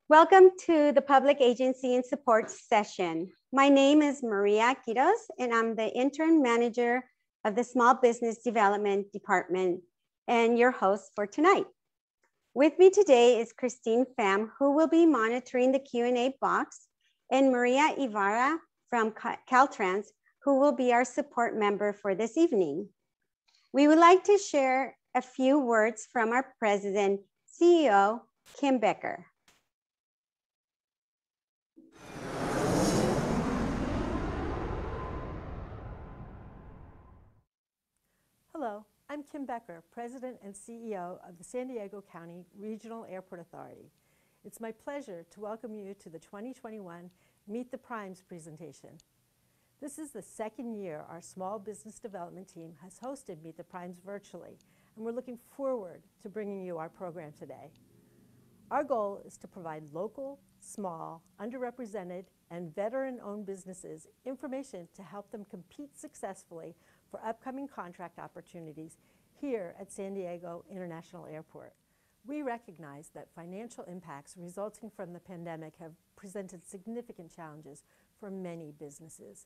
Welcome to the Public Agency and Support session. My name is Maria Quiros, and I'm the Intern Manager of the Small Business Development Department and your host for tonight. With me today is Christine Pham, who will be monitoring the Q&A box, and Maria Ibarra from Caltrans, who will be our support member for this evening. We would like to share a few words from our President, CEO, Kim Becker. Hello, I'm Kim Becker, President and CEO of the San Diego County Regional Airport Authority. It's my pleasure to welcome you to the 2021 Meet the Primes presentation. This is the second year our small business development team has hosted Meet the Primes virtually, and we're looking forward to bringing you our program today. Our goal is to provide local, small, underrepresented, and veteran-owned businesses information to help them compete successfully for upcoming contract opportunities here at San Diego International Airport. We recognize that financial impacts resulting from the pandemic have presented significant challenges for many businesses.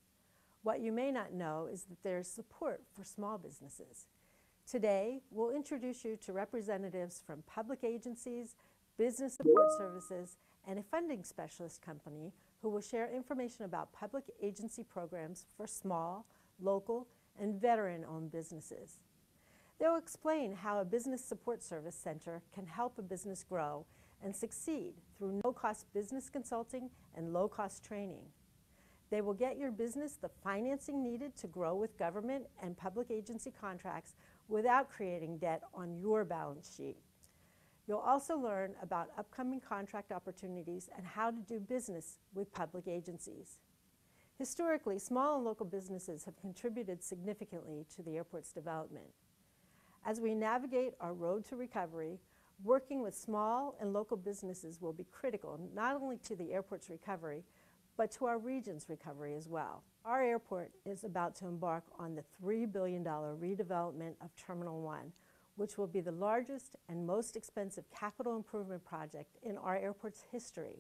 What you may not know is that there is support for small businesses. Today, we'll introduce you to representatives from public agencies, business support services, and a funding specialist company who will share information about public agency programs for small, local, and veteran-owned businesses. They'll explain how a business support service center can help a business grow and succeed through no-cost business consulting and low-cost training. They will get your business the financing needed to grow with government and public agency contracts without creating debt on your balance sheet. You'll also learn about upcoming contract opportunities and how to do business with public agencies. Historically, small and local businesses have contributed significantly to the airport's development. As we navigate our road to recovery, working with small and local businesses will be critical not only to the airport's recovery, but to our region's recovery as well. Our airport is about to embark on the $3 billion redevelopment of Terminal 1, which will be the largest and most expensive capital improvement project in our airport's history.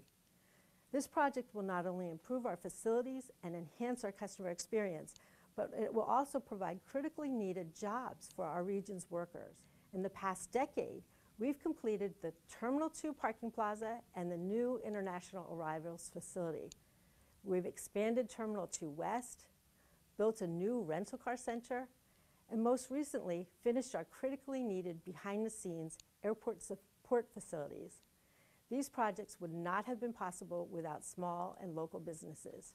This project will not only improve our facilities and enhance our customer experience, but it will also provide critically needed jobs for our region's workers. In the past decade, we've completed the Terminal 2 parking plaza and the new International Arrivals facility. We've expanded Terminal 2 West, built a new rental car center, and most recently finished our critically needed behind-the-scenes airport support facilities. These projects would not have been possible without small and local businesses.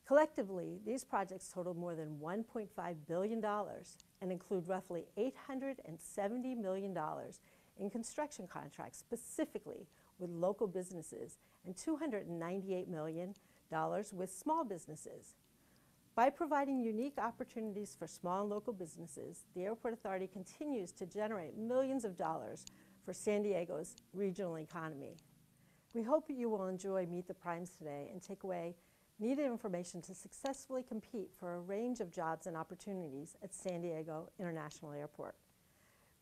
Collectively, these projects total more than $1.5 billion and include roughly $870 million in construction contracts specifically with local businesses and $298 million with small businesses. By providing unique opportunities for small and local businesses, the Airport Authority continues to generate millions of dollars for San Diego's regional economy. We hope you will enjoy Meet the Primes today and take away needed information to successfully compete for a range of jobs and opportunities at San Diego International Airport.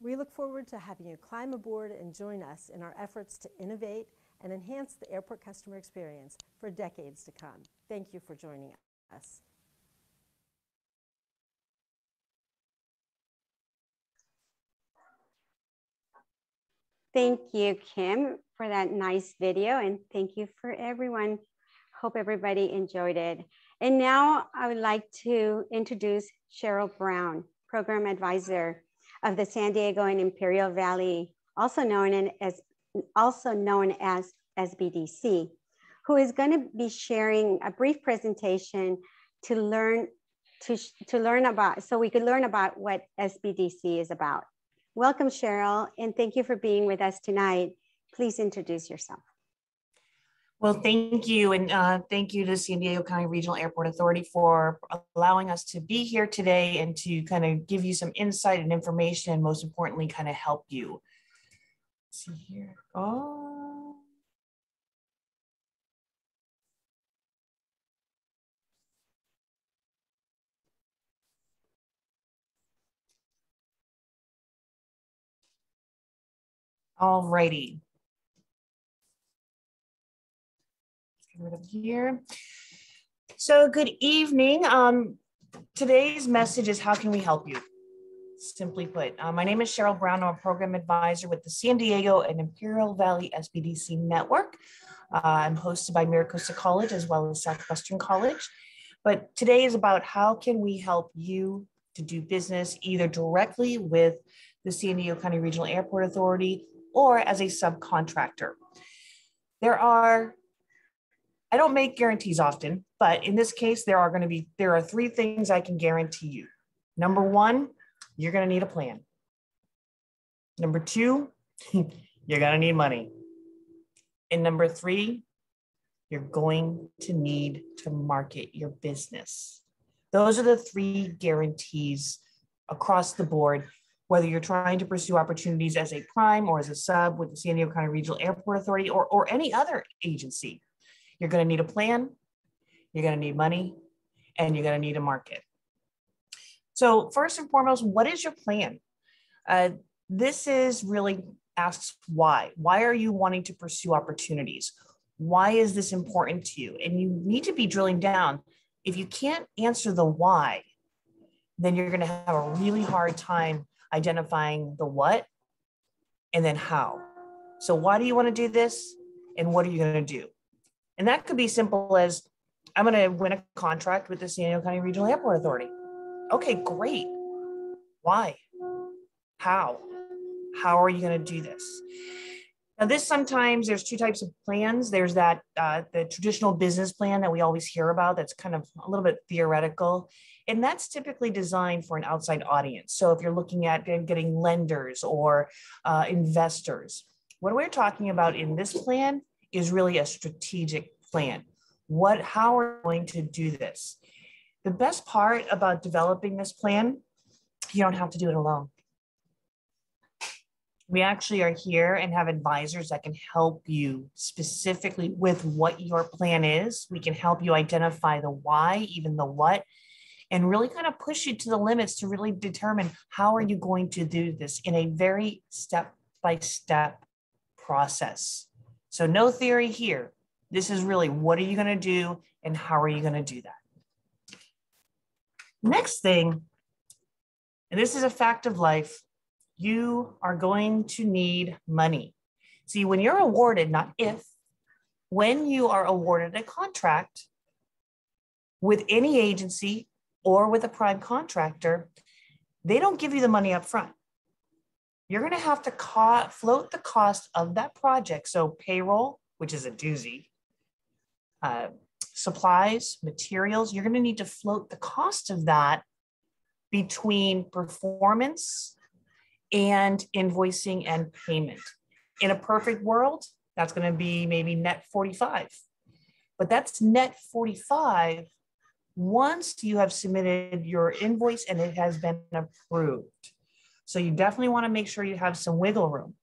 We look forward to having you climb aboard and join us in our efforts to innovate and enhance the airport customer experience for decades to come. Thank you for joining us. Thank you, Kim, for that nice video, and thank you for everyone. Hope everybody enjoyed it. And now I would like to introduce Cheryl Brown, Program Advisor of the San Diego and Imperial Valley, also known as SBDC, who is going to be sharing a brief presentation to learn about, so we could learn about what SBDC is about. Welcome, Cheryl, and thank you for being with us tonight. Please introduce yourself. Well, thank you, and thank you to San Diego County Regional Airport Authority for allowing us to be here today and to kind of give you some insight and information, and most importantly, kind of help you. Let's see here. Oh. All righty. Let's get rid of here. So good evening. Today's message is, how can we help you? Simply put, my name is Cheryl Brown. I'm a program advisor with the San Diego and Imperial Valley SBDC network. I'm hosted by Maricosta College as well as Southwestern College. But today is about how can we help you to do business either directly with the San Diego County Regional Airport Authority or as a subcontractor. I don't make guarantees often, but in this case, there are three things I can guarantee you. Number one, you're going to need a plan. Number two, you're going to need money. And number three, you're going to need to market your business. Those are the three guarantees across the board, whether you're trying to pursue opportunities as a prime or as a sub with the San Diego County Regional Airport Authority or any other agency. You're going to need a plan, you're going to need money, and you're going to need a market. So first and foremost, what is your plan? This is really asks why. Why are you wanting to pursue opportunities? Why is this important to you? And you need to be drilling down. If you can't answer the why, then you're going to have a really hard time identifying the what and then how. So why do you want to do this? And what are you going to do? And that could be simple as, I'm going to win a contract with the San Diego County Regional Airport Authority. Okay, great. Why? How? How are you going to do this? Now, sometimes there's two types of plans. There's that the traditional business plan that we always hear about that's kind of a little bit theoretical. And that's typically designed for an outside audience. So if you're looking at getting lenders or investors, what we're talking about in this plan is really a strategic plan. How are we going to do this? The best part about developing this plan, you don't have to do it alone. We actually are here and have advisors that can help you specifically with what your plan is. We can help you identify the why, even the what, and really kind of push you to the limits to really determine how are you going to do this in a very step-by-step process. So no theory here. This is really, what are you going to do and how are you going to do that? Next thing, and this is a fact of life, you are going to need money. See, when you're awarded, not if, when you are awarded a contract with any agency or with a prime contractor, they don't give you the money up front. You're going to have to float the cost of that project. So payroll, which is a doozy, supplies, materials, you're going to need to float the cost of that between performance and invoicing and payment. In a perfect world, that's going to be maybe net 45. But that's net 45 once you have submitted your invoice and it has been approved. So you definitely want to make sure you have some wiggle room.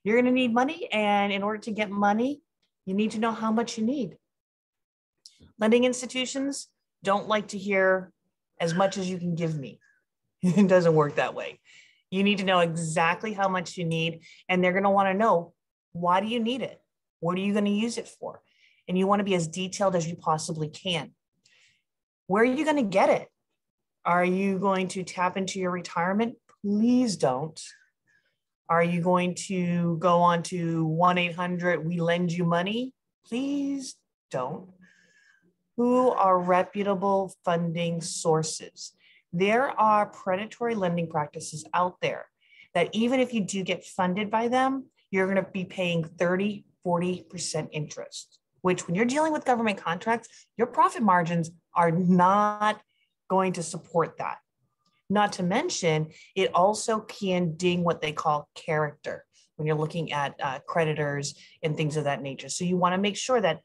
You're going to need money, and in order to get money, you need to know how much you need. Lending institutions don't like to hear as much as you can give me. It doesn't work that way. You need to know exactly how much you need, and they're going to want to know, why do you need it? What are you going to use it for? And you want to be as detailed as you possibly can. Where are you going to get it? Are you going to tap into your retirement? Please don't. Are you going to go on to 1-800, we lend you money? Please don't. Who are reputable funding sources? There are predatory lending practices out there that even if you do get funded by them, you're going to be paying 30, 40% interest, which when you're dealing with government contracts, your profit margins are not going to support that. Not to mention, it also can ding what they call character when you're looking at creditors and things of that nature. So you want to make sure that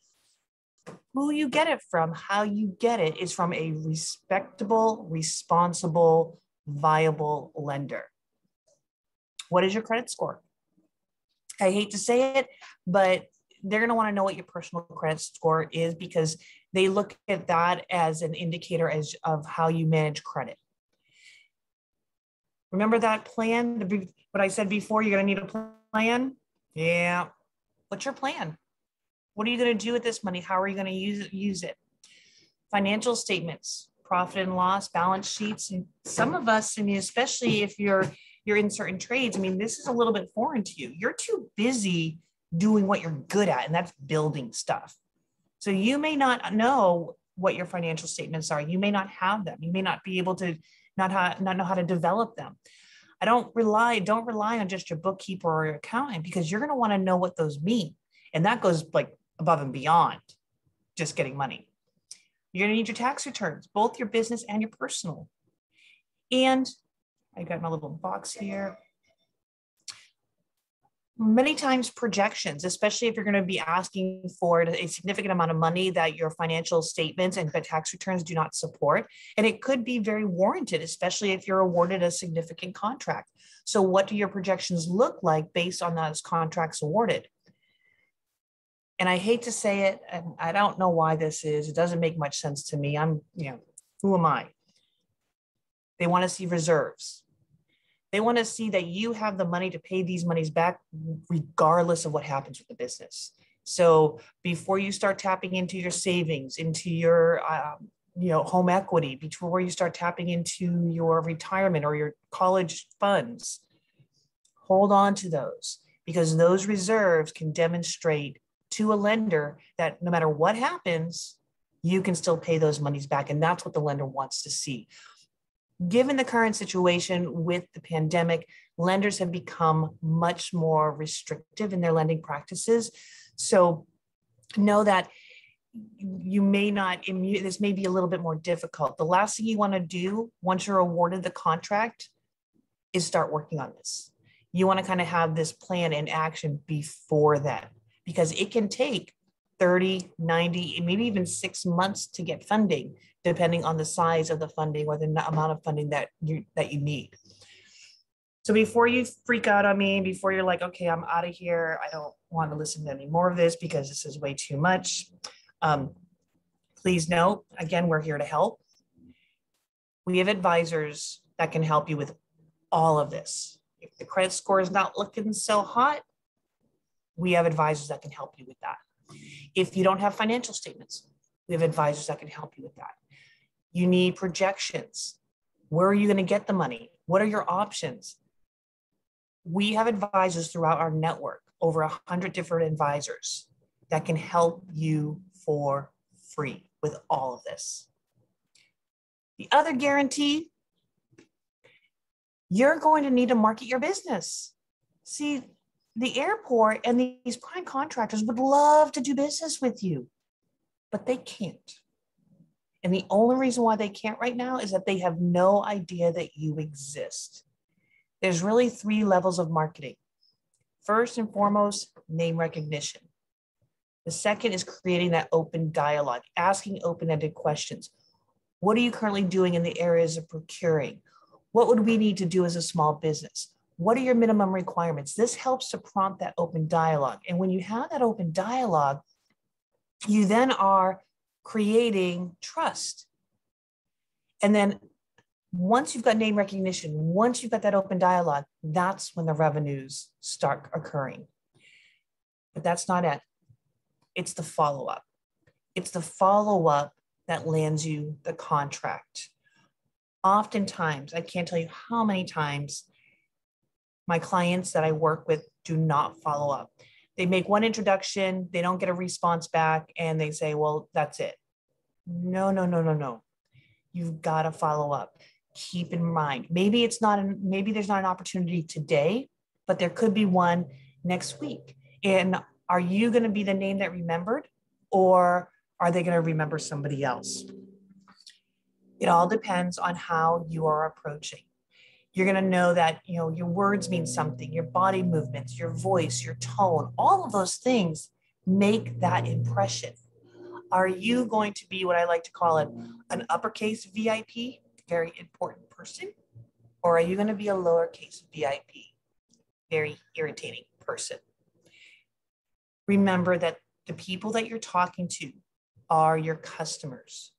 who you get it from, how you get it, is from a respectable, responsible, viable lender. What is your credit score? I hate to say it, but they're going to want to know what your personal credit score is, because they look at that as an indicator of how you manage credit. Remember that plan, what I said before, you're going to need a plan. Yeah. What's your plan? What are you going to do with this money? How are you going to use it? Financial statements, profit and loss, balance sheets. And some of us, I mean, especially if you're in certain trades, I mean, this is a little bit foreign to you. You're too busy doing what you're good at, and that's building stuff. So you may not know what your financial statements are. You may not have them. You may not be able to not know how to develop them. Don't rely on just your bookkeeper or your accountant, because you're going to want to know what those mean. And that goes like above and beyond just getting money. You're going to need your tax returns, both your business and your personal. And I got my little box here. Many times projections, especially if you're going to be asking for a significant amount of money that your financial statements and tax returns do not support. And it could be very warranted, especially if you're awarded a significant contract. So what do your projections look like based on those contracts awarded? And I hate to say it, and I don't know why this is, it doesn't make much sense to me. Who am I? They want to see reserves. They want to see that you have the money to pay these monies back regardless of what happens with the business. So before you start tapping into your savings, into your home equity, before you start tapping into your retirement or your college funds, hold on to those, because those reserves can demonstrate to a lender that no matter what happens, you can still pay those monies back. And that's what the lender wants to see. Given the current situation with the pandemic, lenders have become much more restrictive in their lending practices. So know that this may be a little bit more difficult. The last thing you want to do once you're awarded the contract is start working on this. You want to kind of have this plan in action before that, because it can take 30, 90, and maybe even 6 months to get funding, depending on the size of the funding or the amount of funding that you need. So before you freak out on me, before you're like, okay, I'm out of here, I don't want to listen to any more of this because this is way too much. Please note, again, we're here to help. We have advisors that can help you with all of this. If the credit score is not looking so hot, we have advisors that can help you with that. If you don't have financial statements, we have advisors that can help you with that. You need projections. Where are you going to get the money? What are your options? We have advisors throughout our network, over 100 different advisors that can help you for free with all of this. The other guarantee, you're going to need to market your business. See, the airport and these prime contractors would love to do business with you, but they can't. And the only reason why they can't right now is that they have no idea that you exist. There's really 3 levels of marketing. First and foremost, name recognition. The second is creating that open dialogue, asking open-ended questions. What are you currently doing in the areas of procuring? What would we need to do as a small business? What are your minimum requirements? This helps to prompt that open dialogue. And when you have that open dialogue, you then are creating trust. And then once you've got name recognition, once you've got that open dialogue, that's when the revenues start occurring. But that's not it. It's the follow-up. It's the follow-up that lands you the contract. Oftentimes, I can't tell you how many times my clients that I work with do not follow up. They make one introduction, they don't get a response back, and they say, well, that's it. No. You've got to follow up. Keep in mind, maybe there's not an opportunity today, but there could be one next week. And are you going to be the name that remembered, or are they going to remember somebody else? It all depends on how you are approaching. You're going to know that, your words mean something, your body movements, your voice, your tone, all of those things make that impression. Are you going to be what I like to call an uppercase VIP, very important person? Or are you going to be a lowercase VIP, very irritating person? Remember that the people that you're talking to are your customers.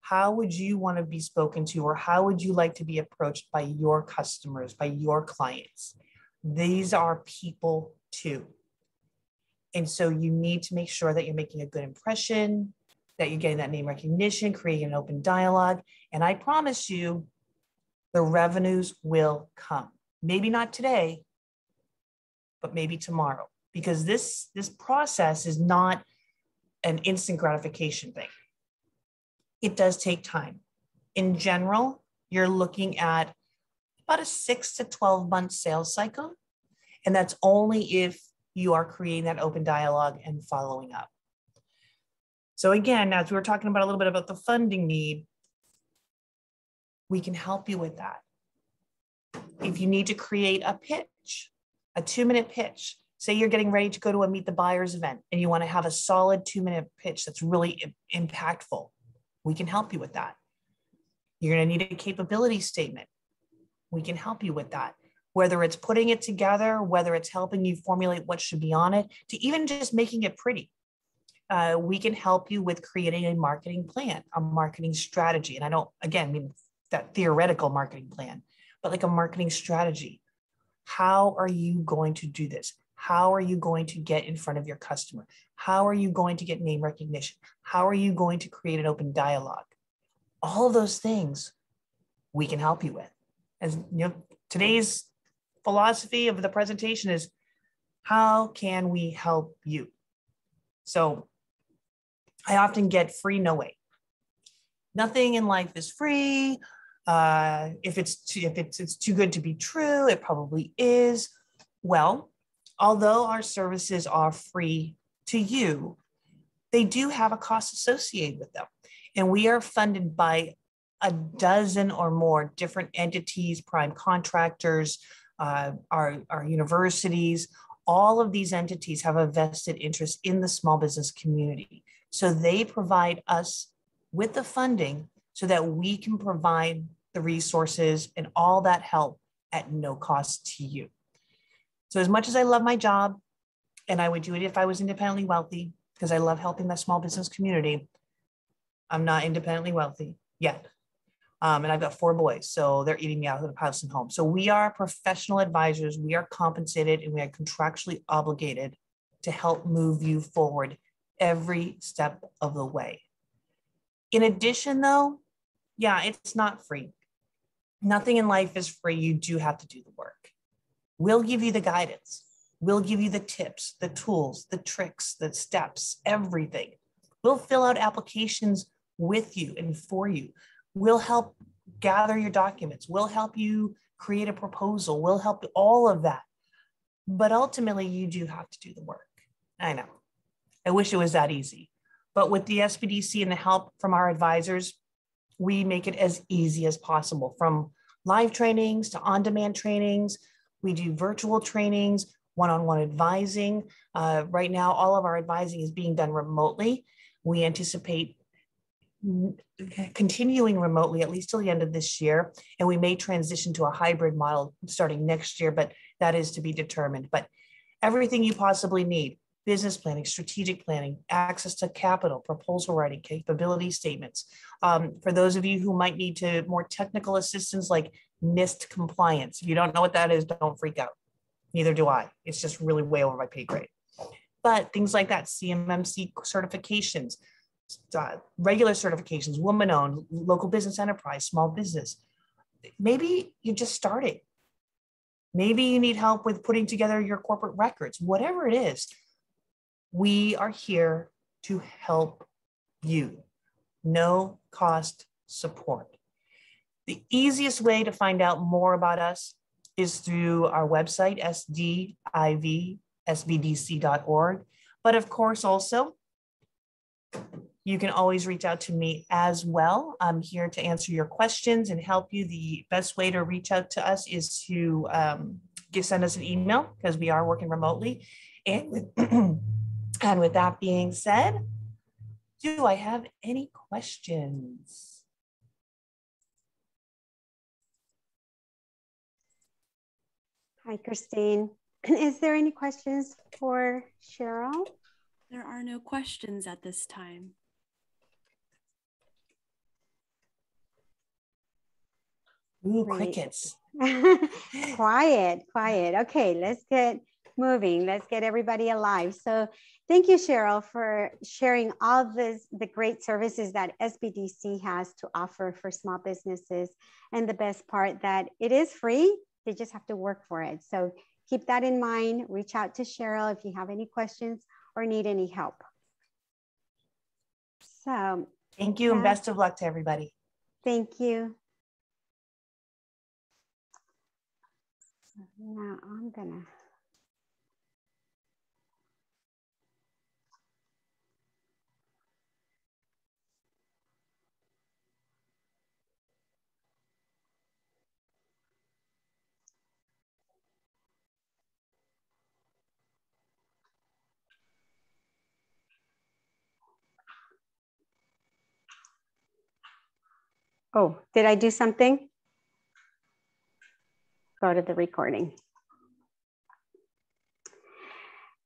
How would you want to be spoken to, or how would you like to be approached by your customers, by your clients? These are people too. And so you need to make sure that you're making a good impression, that you're getting that name recognition, creating an open dialogue. And I promise you, the revenues will come. Maybe not today, but maybe tomorrow, because this process is not an instant gratification thing. It does take time. In general, you're looking at about a 6 to 12 month sales cycle. And that's only if you are creating that open dialogue and following up. So again, as we were talking about a little bit about the funding need, we can help you with that. If you need to create a pitch, a 2-minute pitch, say you're getting ready to go to a Meet the Buyers event and you want to have a solid 2-minute pitch that's really impactful, we can help you with that. You're going to need a capability statement. We can help you with that. Whether it's putting it together, whether it's helping you formulate what should be on it, to even just making it pretty. We can help you with creating a marketing plan, a marketing strategy. And I don't, again, mean that theoretical marketing plan, but like a marketing strategy. How are you going to do this? How are you going to get in front of your customer? How are you going to get name recognition? How are you going to create an open dialogue? All of those things we can help you with. As you know, today's philosophy of the presentation is, how can we help you? So I often get free, no way. Nothing in life is free. If it's too good to be true, it probably is. Well, although our services are free to you, they do have a cost associated with them. And we are funded by a dozen or more different entities, prime contractors, our universities. All of these entities have a vested interest in the small business community. So they provide us with the funding so that we can provide the resources and all that help at no cost to you. So as much as I love my job, and I would do it if I was independently wealthy, because I love helping the small business community, I'm not independently wealthy yet. And I've got 4 boys, so they're eating me out of the house and home. So we are professional advisors. We are compensated and we are contractually obligated to help move you forward every step of the way. In addition, though, yeah, it's not free. Nothing in life is free. You do have to do the work. We'll give you the guidance. We'll give you the tips, the tools, the tricks, the steps, everything. We'll fill out applications with you and for you. We'll help gather your documents. We'll help you create a proposal. We'll help all of that. But ultimately, you do have to do the work. I know. I wish it was that easy. But with the SBDC and the help from our advisors, we make it as easy as possible. From live trainings to on-demand trainings, we do virtual trainings, one-on-one advising. Right now, all of our advising is being done remotely. We anticipate continuing remotely at least till the end of this year, and we may transition to a hybrid model starting next year, but that is to be determined. But everything you possibly need: business planning, strategic planning, access to capital, proposal writing, capability statements. For those of you who might need more technical assistance like NIST compliance, if you don't know what that is, don't freak out. Neither do I. It's just really way over my pay grade. But things like that, CMMC certifications, regular certifications, woman-owned, local business enterprise, small business. Maybe you're just starting. Maybe you need help with putting together your corporate records. Whatever it is, we are here to help you. No cost support. The easiest way to find out more about us is through our website, sdivsbdc.org. But of course, also, you can always reach out to me as well. I'm here to answer your questions and help you. The best way to reach out to us is to send us an email, because we are working remotely. And with that being said, do I have any questions? Hi, Christine. Is there any questions for Cheryl? There are no questions at this time. Ooh, crickets. Quiet. Okay, let's get moving. Let's get everybody alive. So thank you, Cheryl, for sharing all the great services that SBDC has to offer for small businesses. And the best part that it is free. They just have to work for it. So keep that in mind. Reach out to Cheryl if you have any questions or need any help. So thank you and best of luck to everybody. Thank you. Now I'm gonna. Oh, did I do something? Go to the recording.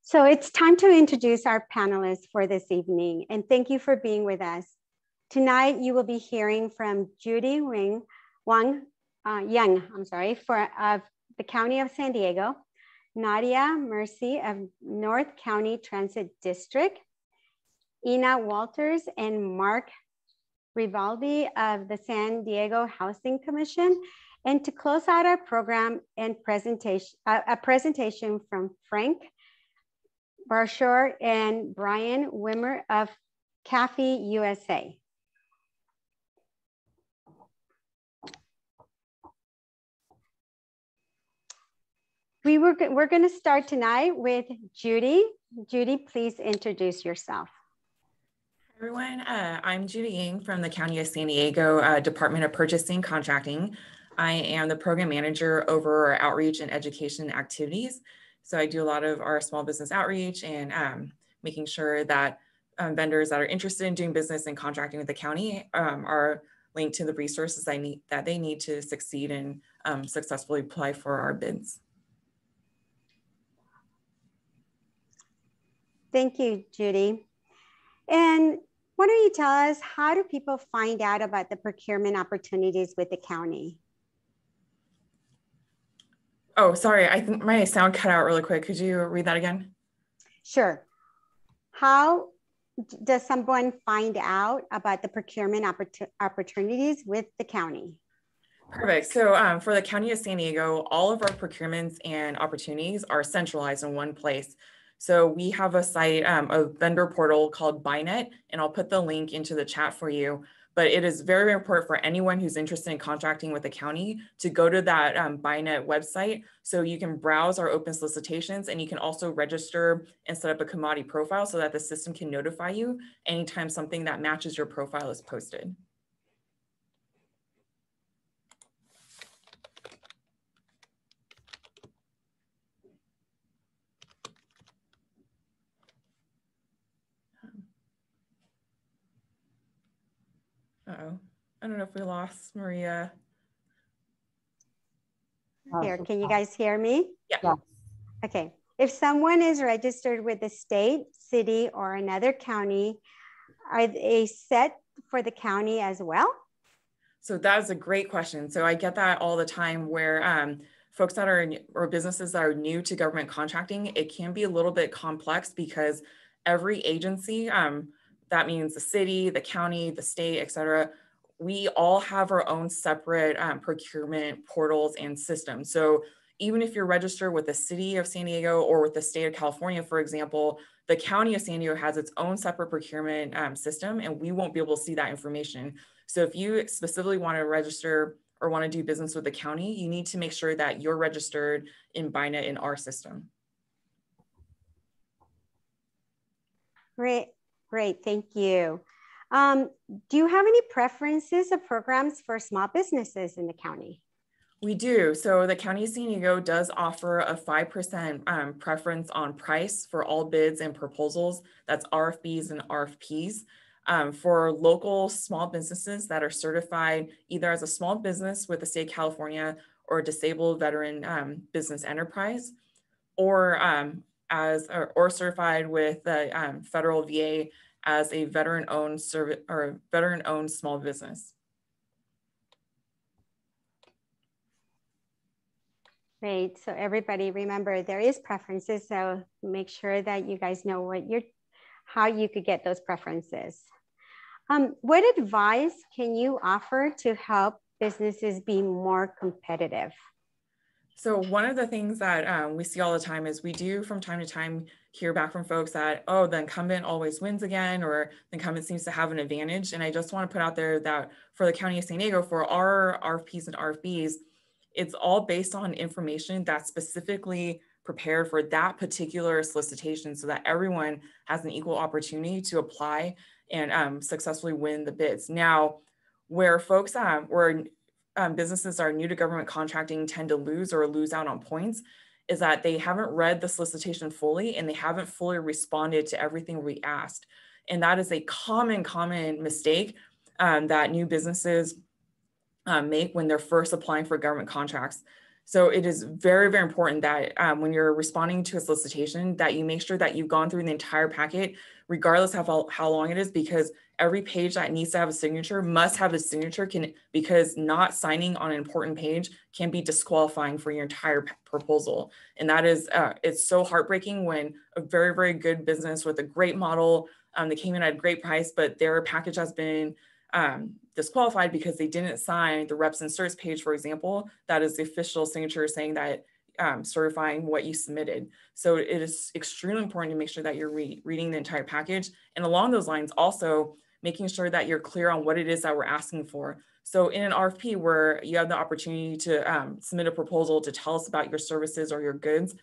So it's time to introduce our panelists for this evening, and thank you for being with us. Tonight, you will be hearing from Judy Young, of the County of San Diego, Nadia Mercy of North County Transit District, Ina Walters and Mark Rivaldi of the San Diego Housing Commission, and to close out our program and a presentation from Frank Barshore and Brian Wimmer of CAFI USA. We're going to start tonight with Judy. Judy, please introduce yourself. Hi everyone, I'm Judy Ying from the County of San Diego Department of Purchasing Contracting. I am the program manager over our outreach and education activities. So I do a lot of our small business outreach and making sure that vendors that are interested in doing business and contracting with the county are linked to the resources that they need to succeed and successfully apply for our bids. Thank you, Judy. And why don't you tell us, how do people find out about the procurement opportunities with the county? Oh, sorry, I think my sound cut out really quick. Could you read that again? Sure. How does someone find out about the procurement opportunities with the county? Perfect. So for the County of San Diego, all of our procurements and opportunities are centralized in one place. So we have a site, a vendor portal called BuyNet, and I'll put the link into the chat for you. But it is very, very important for anyone who's interested in contracting with the county to go to that BuyNet website so you can browse our open solicitations, and you can also register and set up a commodity profile so that the system can notify you anytime something that matches your profile is posted. Uh-oh, I don't know if we lost Maria. Here, can you guys hear me? Yeah. Okay. If someone is registered with the state, city, or another county, are they set for the county as well? So that is a great question. So I get that all the time where folks that are, or businesses that are new to government contracting, it can be a little bit complex because every agency, that means the city, the county, the state, et cetera, we all have our own separate procurement portals and systems. So even if you're registered with the city of San Diego or with the state of California, for example, the county of San Diego has its own separate procurement system, and we won't be able to see that information. So if you specifically want to register or want to do business with the county, you need to make sure that you're registered in BuyNet in our system. Great, great, thank you. Do you have any preferences or programs for small businesses in the county? We do. So the County of San Diego does offer a 5% preference on price for all bids and proposals. That's RFBs and RFPs. For local small businesses that are certified either as a small business with the state of California or a disabled veteran business enterprise, or certified with the federal VA as a veteran-owned service or veteran-owned small business. Great. So everybody remember there is preferences. So make sure that you guys know how you could get those preferences. What advice can you offer to help businesses be more competitive? So one of the things that we see all the time is we do from time to time hear back from folks that, oh, the incumbent always wins again, or the incumbent seems to have an advantage. And I just want to put out there that for the County of San Diego, for our RFPs and RFBs, it's all based on information that's specifically prepared for that particular solicitation so that everyone has an equal opportunity to apply and successfully win the bids. Now, where folks where businesses are new to government contracting tend to lose out on points is that they haven't read the solicitation fully and they haven't fully responded to everything we asked. And that is a common mistake that new businesses make when they're first applying for government contracts. So it is very, very important that when you're responding to a solicitation that you make sure that you've gone through the entire packet, regardless of how long it is, because every page that needs to have a signature must have a signature, because not signing on an important page can be disqualifying for your entire proposal. And that is, it's so heartbreaking when a very, very good business with a great model, they came in at a great price, but their package has been disqualified because they didn't sign the reps and certs page, for example. That is the official signature saying that certifying what you submitted. So it is extremely important to make sure that you're reading the entire package. And along those lines, also making sure that you're clear on what it is that we're asking for. So in an RFP where you have the opportunity to submit a proposal to tell us about your services or your goods,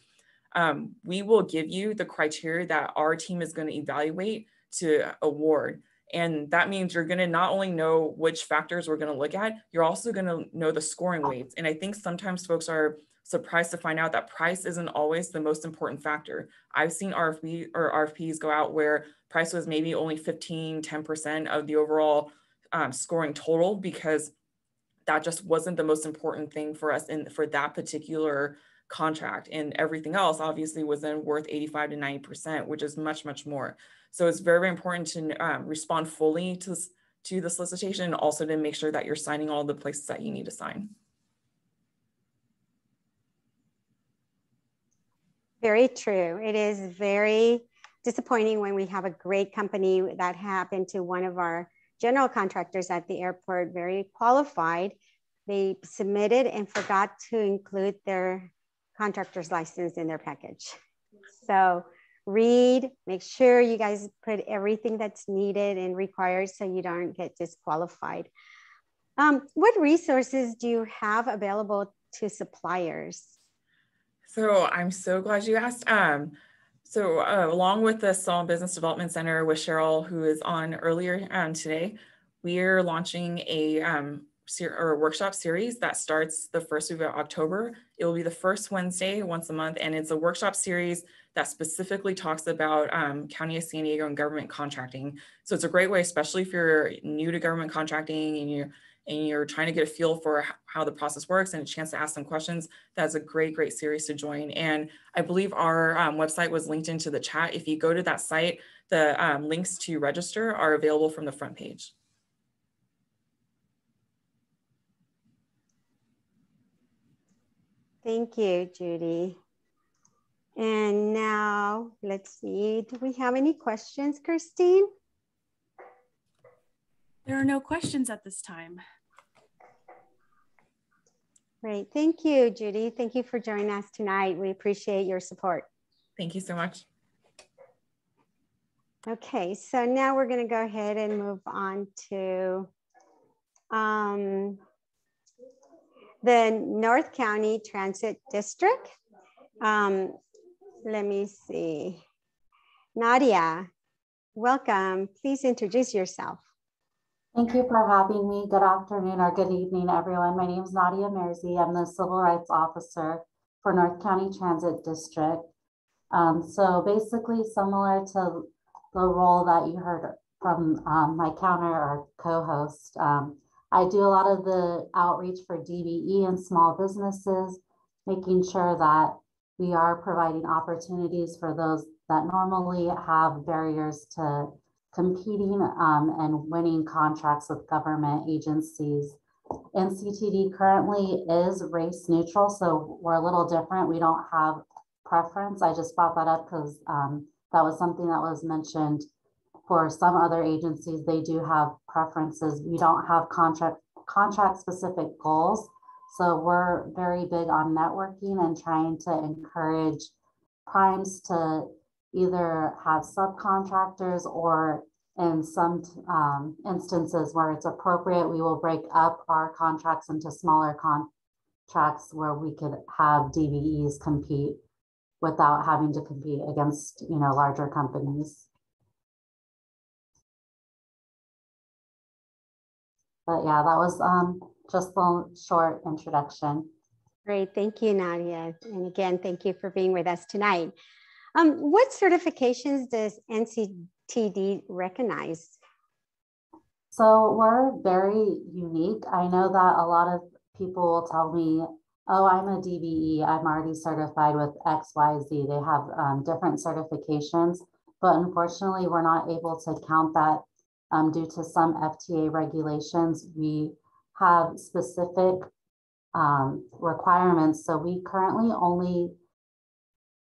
we will give you the criteria that our team is going to evaluate to award. And that means you're going to not only know which factors we're going to look at, you're also going to know the scoring weights. And I think sometimes folks are surprised to find out that price isn't always the most important factor. I've seen RFPs go out where price was maybe only 10% of the overall scoring total, because that just wasn't the most important thing for us for that particular contract. And everything else obviously was then worth 85 to 90%, which is much, much more. So it's very, very important to respond fully to the solicitation, and also to make sure that you're signing all the places that you need to sign. Very true. It is very disappointing when we have a great company that happened to one of our general contractors at the airport, very qualified. They submitted and forgot to include their contractor's license in their package. So make sure you guys put everything that's needed and required so you don't get disqualified. What resources do you have available to suppliers? So I'm so glad you asked. Along with the Small Business Development Center with Cheryl, who is on earlier today, we're launching a workshop series that starts the first week of October. It will be the first Wednesday once a month, and it's a workshop series that specifically talks about County of San Diego and government contracting. So it's a great way, especially if you're new to government contracting and you're trying to get a feel for how the process works and a chance to ask some questions. That's a great series to join. And I believe our website was linked into the chat. If you go to that site, the links to register are available from the front page. Thank you, Judy. And now let's see, do we have any questions, Christine? There are no questions at this time. Great, thank you, Judy. Thank you for joining us tonight. We appreciate your support. Thank you so much. Okay, so now we're gonna go ahead and move on to the North County Transit District. Let me see. Nadia, welcome. Please introduce yourself. Thank you for having me. Good afternoon or good evening, everyone. My name is Nadia Mirzi. I'm the Civil Rights Officer for North County Transit District. So basically similar to the role that you heard from my counter or co-host, I do a lot of the outreach for DBE and small businesses, making sure that we are providing opportunities for those that normally have barriers to competing and winning contracts with government agencies. NCTD currently is race neutral, so we're a little different. We don't have preference. I just brought that up because that was something that was mentioned for some other agencies. They do have preferences. We don't have contract specific goals. So we're very big on networking and trying to encourage primes to either have subcontractors, or in some instances where it's appropriate, we will break up our contracts into smaller contracts where we could have DBEs compete without having to compete against, larger companies. But yeah, that was just a short introduction. Great, thank you, Nadia. And again, thank you for being with us tonight. What certifications does NCTD recognize? So we're very unique. I know that a lot of people will tell me, oh, I'm a DBE, I'm already certified with XYZ. They have different certifications, but unfortunately, we're not able to count that due to some FTA regulations. We have specific requirements. So we currently only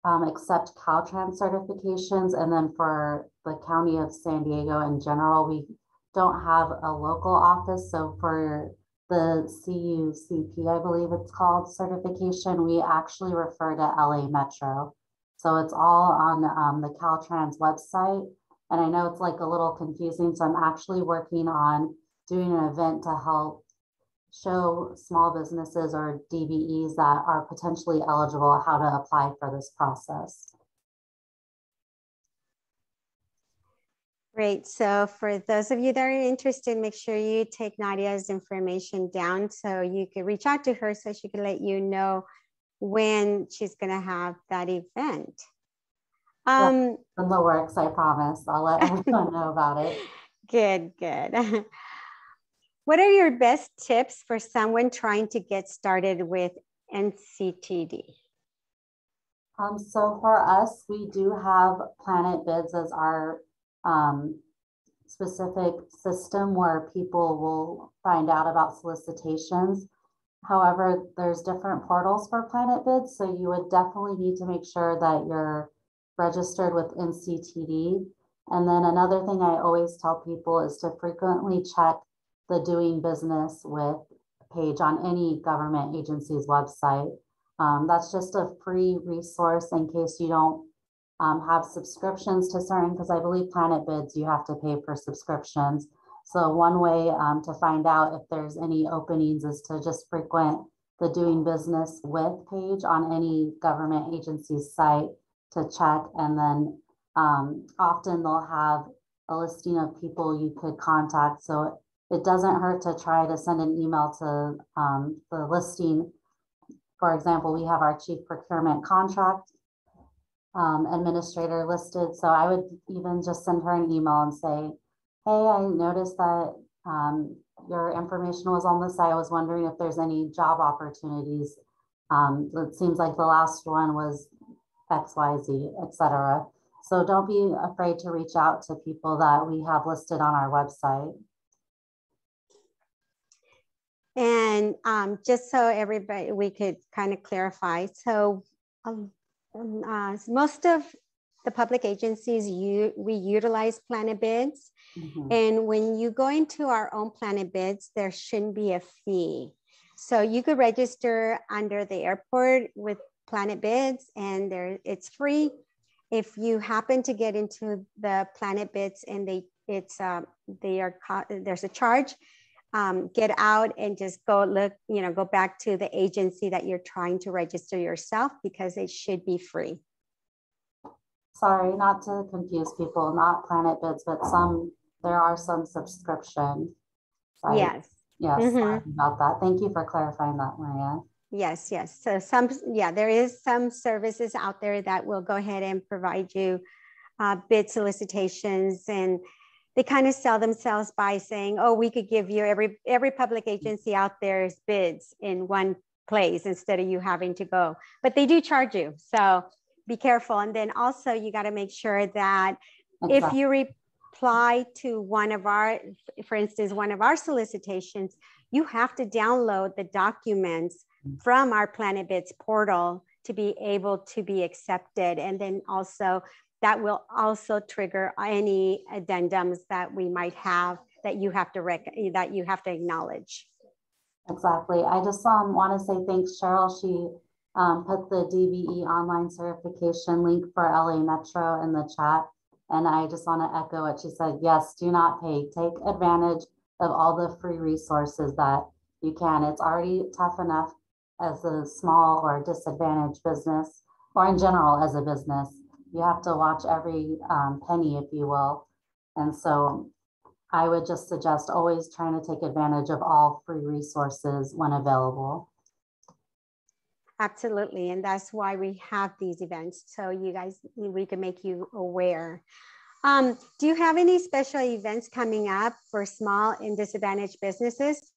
accept Caltrans certifications. And then for the County of San Diego in general, we don't have a local office. So for the CUCP, I believe it's called, certification, we actually refer to LA Metro. So it's all on the Caltrans website. And I know it's like a little confusing. So I'm actually working on doing an event to help show small businesses or DBEs that are potentially eligible how to apply for this process. Great. So for those of you that are interested, make sure you take Nadia's information down so you can reach out to her so she can let you know when she's going to have that event. In the works, I promise. I'll let everyone know about it. Good, good. What are your best tips for someone trying to get started with NCTD? So for us, we do have Planet Bids as our specific system where people will find out about solicitations. However, there's different portals for Planet Bids, so you would definitely need to make sure that you're registered with NCTD. And then another thing I always tell people is to frequently check the doing business with page on any government agency's website. That's just a free resource in case you don't have subscriptions to certain, because I believe Planet Bids, you have to pay for subscriptions. So one way to find out if there's any openings is to just frequent the doing business with page on any government agency's site to check. And then often they'll have a listing of people you could contact. So it doesn't hurt to try to send an email to the listing. For example, we have our chief procurement contract administrator listed. So I would even just send her an email and say, hey, I noticed that your information was on the site. I was wondering if there's any job opportunities. It seems like the last one was XYZ, etc. So don't be afraid to reach out to people that we have listed on our website. And just so everybody, we could kind of clarify. So most of the public agencies, we utilize Planet Bids. Mm-hmm. And when you go into our own Planet Bids, there shouldn't be a fee. So you could register under the airport with Planet Bids and it's free. If you happen to get into the Planet Bids and there's a charge, get out and just go look, go back to the agency that you're trying to register yourself, because it should be free. Sorry, not to confuse people, not Planet Bids, but there are some subscription sites. Yes. Yes, mm-hmm. Sorry about that. Thank you for clarifying that, Maria. Yes, yes. So there is some services out there that will go ahead and provide you bid solicitations, and they kind of sell themselves by saying, oh, we could give you every public agency out there's bids in one place instead of you having to go, but they do charge you. So be careful. And then also you got to make sure that if you reply to one of our solicitations, you have to download the documents from our Planet Bids portal to be able to be accepted. And then also that will also trigger any addendums that we might have that you have to acknowledge. Exactly. I just want to say thanks, Cheryl. She put the DBE online certification link for LA Metro in the chat. And I just want to echo what she said. Yes, do not pay. Take advantage of all the free resources that you can. It's already tough enough as a small or disadvantaged business, or in general as a business. You have to watch every penny, if you will. And so I would just suggest always trying to take advantage of all free resources when available. Absolutely, and that's why we have these events, so you guys, we can make you aware. Do you have any special events coming up for small and disadvantaged businesses?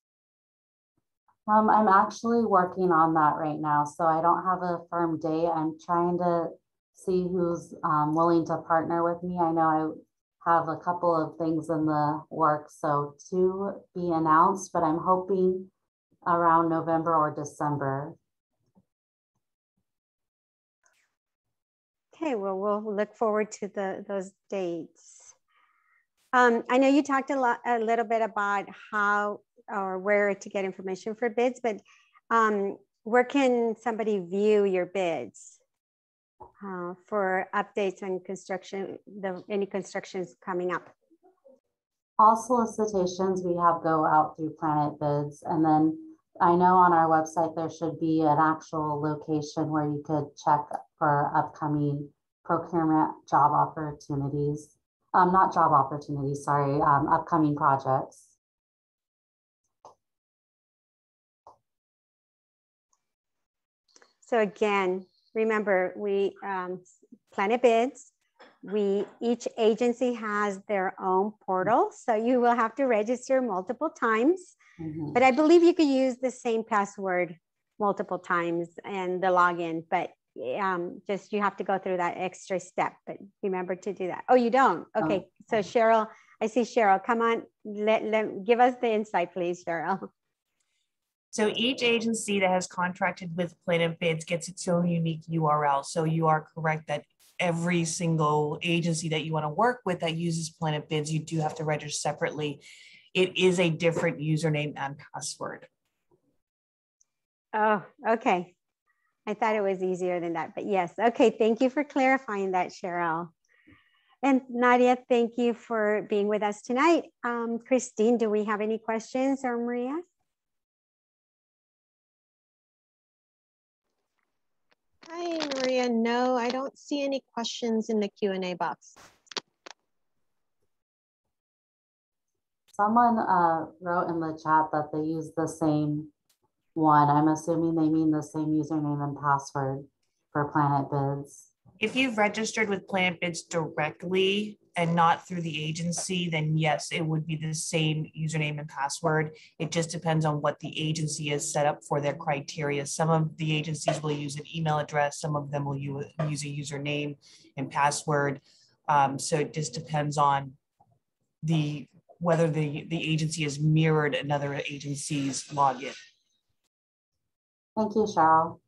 I'm actually working on that right now, so I don't have a firm date. I'm trying to see who's willing to partner with me. I know I have a couple of things in the works, so to be announced, but I'm hoping around November or December. Okay, well, we'll look forward to those dates. I know you talked a little bit about how or where to get information for bids, but where can somebody view your bids for updates on construction, any constructions coming up? All solicitations we have go out through Planet Bids, and then I know on our website there should be an actual location where you could check for upcoming procurement job opportunities. Not job opportunities, sorry, upcoming projects. So again, remember, we Planet Bids, each agency has their own portal, so you will have to register multiple times. Mm-hmm. But I believe you could use the same password multiple times and the login, but just you have to go through that extra step, but remember to do that. Oh, you don't? Okay, so Cheryl, I see Cheryl, come on, give us the insight, please, Cheryl. So each agency that has contracted with Planet Bids gets its own unique URL. So you are correct that every single agency that you want to work with that uses Planet Bids, you do have to register separately. It is a different username and password. Oh, okay. I thought it was easier than that, but yes. Okay, thank you for clarifying that, Cheryl. And Nadia, thank you for being with us tonight. Christine, do we have any questions, or Maria? Hi, Maria. No, I don't see any questions in the Q&A box. Someone wrote in the chat that they use the same one. I'm assuming they mean the same username and password for Planet Bids. If you've registered with Planet Bids directly and not through the agency, then yes, it would be the same username and password. It just depends on what the agency has set up for their criteria. Some of the agencies will use an email address. Some of them will use a username and password. So it just depends on whether the agency has mirrored another agency's login. Thank you, Cheryl.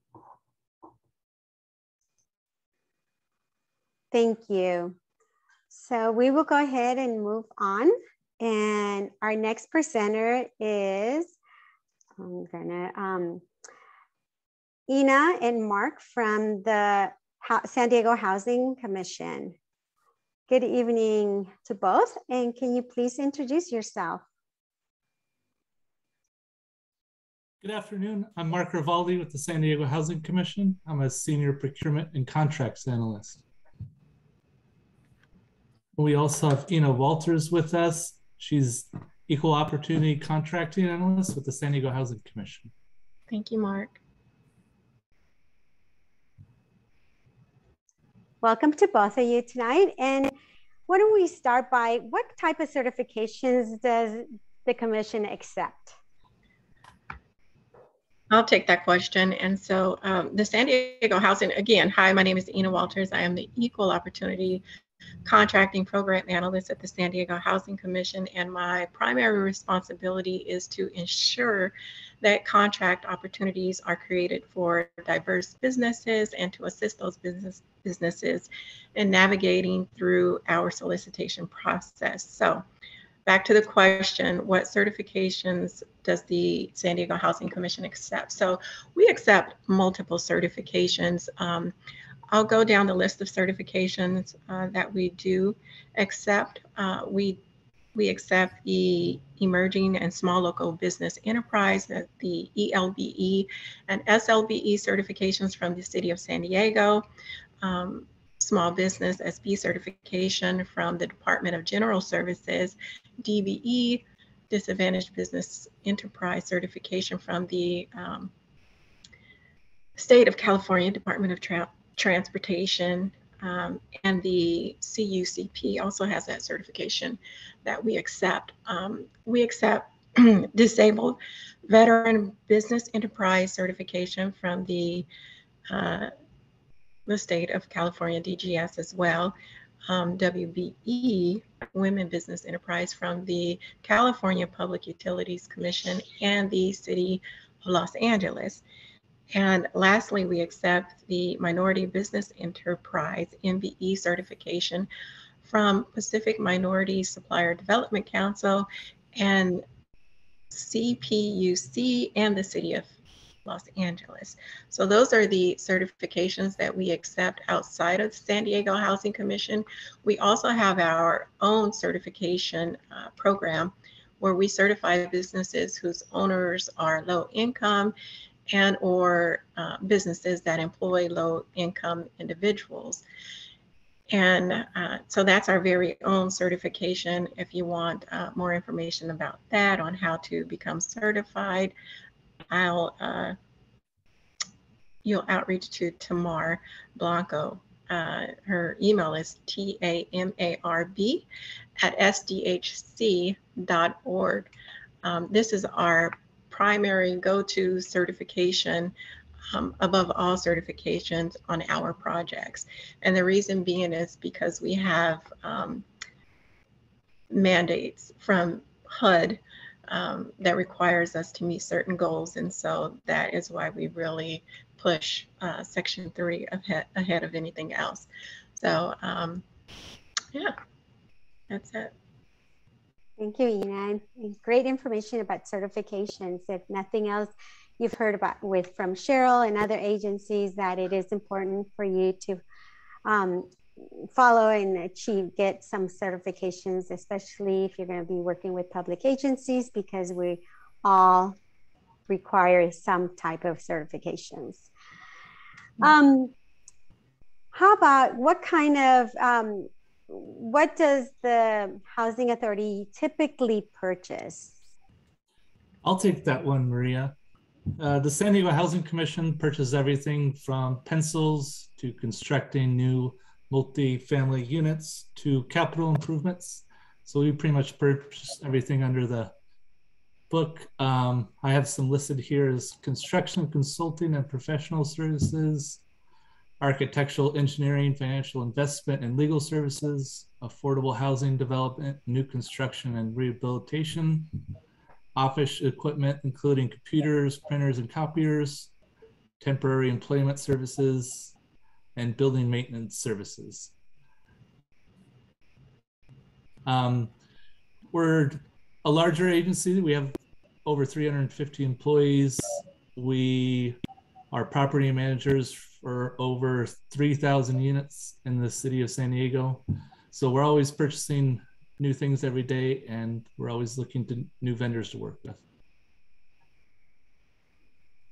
Thank you. So we will go ahead and move on. And our next presenter is, Ina and Mark from the San Diego Housing Commission. Good evening to both. And can you please introduce yourself? Good afternoon. I'm Mark Rivaldi with the San Diego Housing Commission. I'm a senior procurement and contracts analyst. We also have Ina Walters with us. She's equal opportunity contracting analyst with the San Diego Housing Commission. Thank you, Mark. Welcome to both of you tonight. And why don't we start by, what type of certifications does the commission accept? I'll take that question. And so the San Diego Housing, again, hi, my name is Ina Walters. I am the Equal Opportunity contracting program analyst at the San Diego Housing Commission, and my primary responsibility is to ensure that contract opportunities are created for diverse businesses and to assist those businesses in navigating through our solicitation process. So back to the question, what certifications does the San Diego Housing Commission accept? So we accept multiple certifications. I'll go down the list of certifications that we do accept. We accept the Emerging and Small Local Business Enterprise, the ELBE and SLBE certifications from the City of San Diego, Small Business SB certification from the Department of General Services, DBE, Disadvantaged Business Enterprise certification from the State of California Department of Transportation, and the CUCP also has that certification that we accept. We accept Disabled Veteran Business Enterprise certification from the State of California DGS as well. WBE, Women Business Enterprise from the California Public Utilities Commission and the City of Los Angeles. And lastly, we accept the Minority Business Enterprise MBE certification from Pacific Minority Supplier Development Council and CPUC and the City of Los Angeles. So those are the certifications that we accept outside of the San Diego Housing Commission. We also have our own certification program where we certify businesses whose owners are low income and or businesses that employ low income individuals. And so that's our very own certification. If you want more information about that, on how to become certified, you'll outreach to Tamar Blanco. Her email is tamarb@sdhc.org. This is our primary go-to certification above all certifications on our projects. And the reason being is because we have mandates from HUD that requires us to meet certain goals. And so that is why we really push Section 3 ahead of anything else. So yeah, that's it. Thank you, Ina. Great information about certifications. If nothing else, you've heard about from Cheryl and other agencies that it is important for you to follow and get some certifications, especially if you're going to be working with public agencies, because we all require some type of certifications. How about what does the Housing Authority typically purchase? I'll take that one, Maria. The San Diego Housing Commission purchases everything from pencils to constructing new multi-family units to capital improvements. So we pretty much purchase everything under the book. I have some listed here as construction, consulting, and professional services, architectural, engineering, financial investment, and legal services, affordable housing development, new construction and rehabilitation, office equipment, including computers, printers, and copiers, temporary employment services, and building maintenance services. We're a larger agency. We have over 350 employees. We are property managers for over 3,000 units in the city of San Diego. So we're always purchasing new things every day, and we're always looking to new vendors to work with.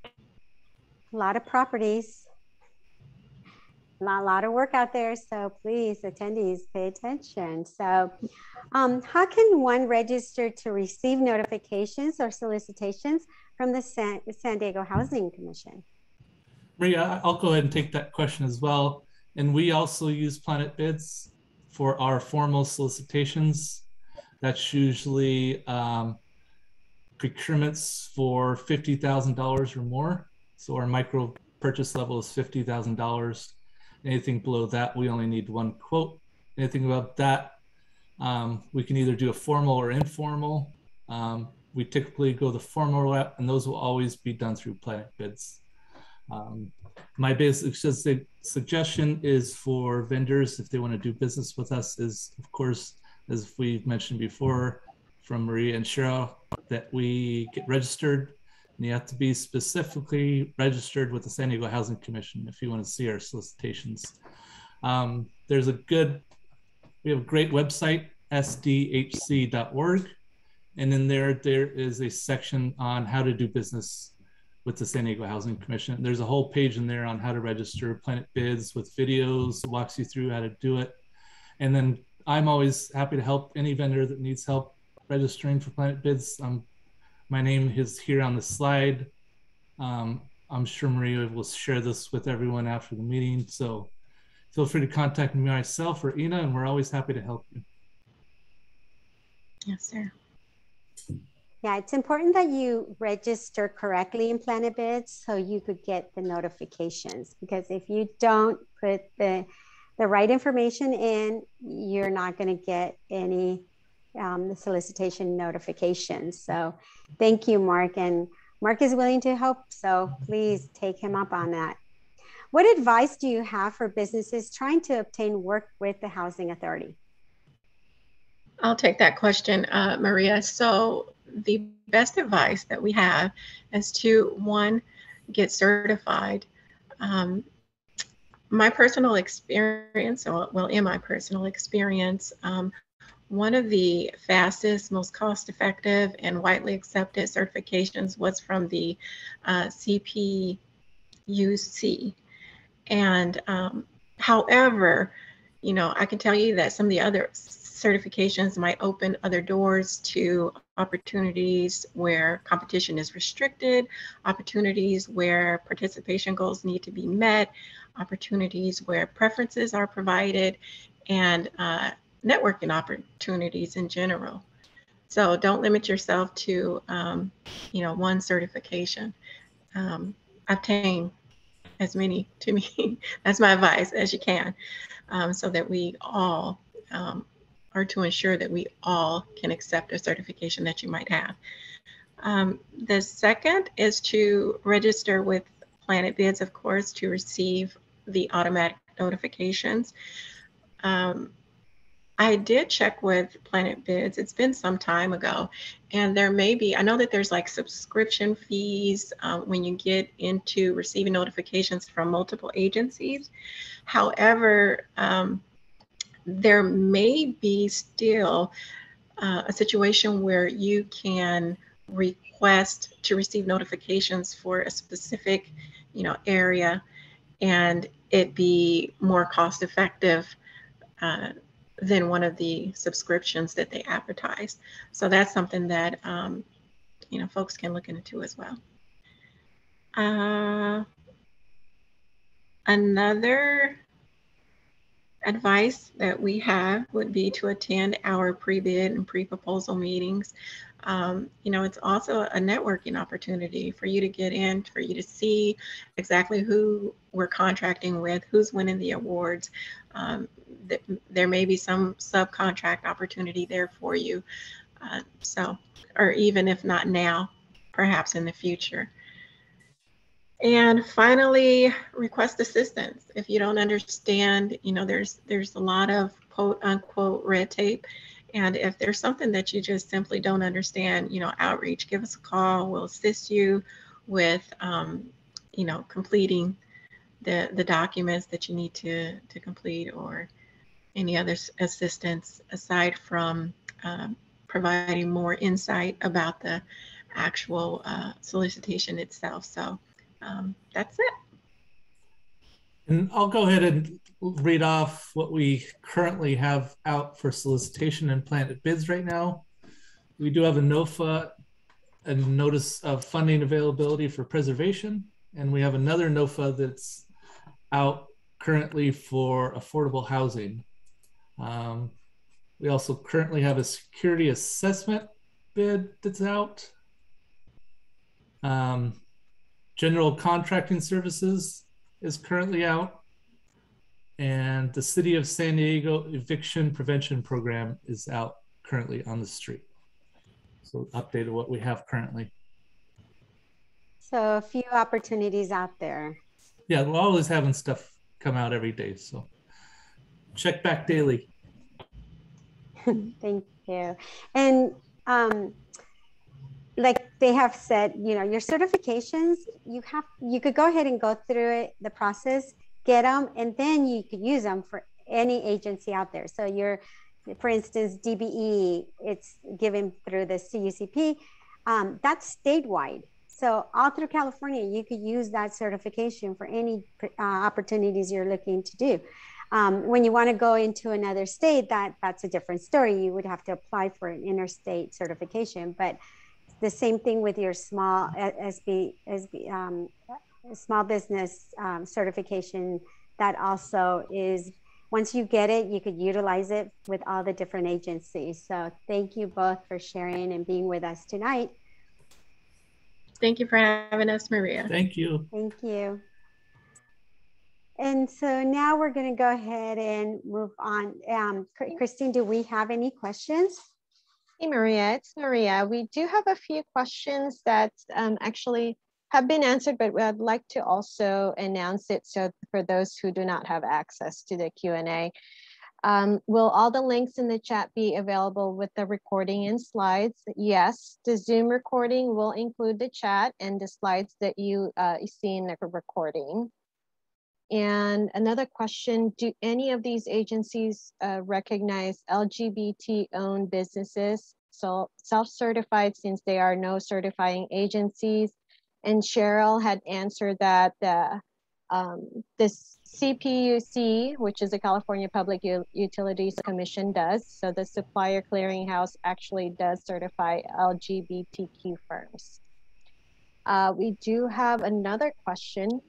A lot of properties, a lot of work out there. So please, attendees, pay attention. So how can one register to receive notifications or solicitations from the San Diego Housing Commission? Maria, I'll go ahead and take that question as well. And we also use Planet Bids for our formal solicitations. That's usually procurements for $50,000 or more. So our micro purchase level is $50,000. Anything below that, we only need one quote. anything about that, we can either do a formal or informal. We typically go the formal route, and those will always be done through Planet Bids. My basic suggestion is for vendors, if they want to do business with us, is, of course, as we've mentioned before from Maria and Cheryl, that we get registered. And you have to be specifically registered with the San Diego Housing Commission if you want to see our solicitations. We have a great website, sdhc.org. And in there is a section on how to do business with the San Diego Housing Commission. There's a whole page in there on how to register Planet Bids with videos, walks you through how to do it. And then I'm always happy to help any vendor that needs help registering for Planet Bids. My name is here on the slide. I'm sure Maria will share this with everyone after the meeting. So feel free to contact me myself or Ina, and we're always happy to help you. Yes, sir. Yeah, it's important that you register correctly in Planet Bids so you could get the notifications, because if you don't put the right information in, you're not going to get any solicitation notifications. So thank you, Mark. And Mark is willing to help, so please take him up on that. What advice do you have for businesses trying to obtain work with the Housing Authority? I'll take that question, Maria. So the best advice that we have is to, one, get certified. My personal experience, well, in my personal experience, one of the fastest, most cost-effective, and widely accepted certifications was from the CAFI USA. And however, you know, I can tell you that some of the other certifications might open other doors to opportunities where competition is restricted, opportunities where participation goals need to be met, opportunities where preferences are provided, and networking opportunities in general. So don't limit yourself to, you know, one certification. Obtain as many, to me, that's my advice, as you can, so that we all, or to ensure that we all can accept a certification that you might have. The second is to register with Planet Bids, of course, to receive the automatic notifications. I did check with Planet Bids. It's been some time ago, and there may be, I know that there's like subscription fees when you get into receiving notifications from multiple agencies. However, there may be still a situation where you can request to receive notifications for a specific, you know, area, and it be more cost effective than one of the subscriptions that they advertise. So that's something that, you know, folks can look into as well. Another advice that we have would be to attend our pre-bid and pre-proposal meetings. You know, it's also a networking opportunity for you to get in, for you to see exactly who we're contracting with, who's winning the awards. There may be some subcontract opportunity there for you. So, or even if not now, perhaps in the future. And finally, request assistance. If you don't understand, you know, there's a lot of quote unquote red tape. And if there's something that you just simply don't understand, you know, outreach, give us a call. We'll assist you with, you know, completing the documents that you need to complete, or any other assistance aside from providing more insight about the actual solicitation itself. So that's it. And I'll go ahead and read off what we currently have out for solicitation and Planet Bids right now. We do have a NOFA, a notice of funding availability for preservation, and we have another NOFA that's out currently for affordable housing. We also currently have a security assessment bid that's out. General contracting services is currently out. And the City of San Diego eviction prevention program is out currently on the street. So update of what we have currently. So a few opportunities out there. Yeah, we're always having stuff come out every day. So check back daily. Thank you. And like they have said, you know, your certifications, you could go ahead and go through it, the process, get them, and then you could use them for any agency out there. So for instance, DBE, it's given through the CUCP, that's statewide. So all through California, you could use that certification for any opportunities you're looking to do. When you want to go into another state, that's a different story. You would have to apply for an interstate certification, but the same thing with your small small business certification. That also is, once you get it, you could utilize it with all the different agencies. So thank you both for sharing and being with us tonight. Thank you for having us, Maria. Thank you. Thank you. And so now we're going to go ahead and move on. Christine, do we have any questions? Hey, Maria, it's Maria. We do have a few questions that actually have been answered, but I'd like to also announce it so for those who do not have access to the Q&A. Will all the links in the chat be available with the recording and slides? Yes, the Zoom recording will include the chat and the slides that you see in the recording. And another question, do any of these agencies recognize LGBT-owned businesses? So self-certified, since there are no certifying agencies. And Cheryl had answered that this CPUC, which is the California Public Utilities Commission, does. So the Supplier Clearinghouse actually does certify LGBTQ firms. We do have another question,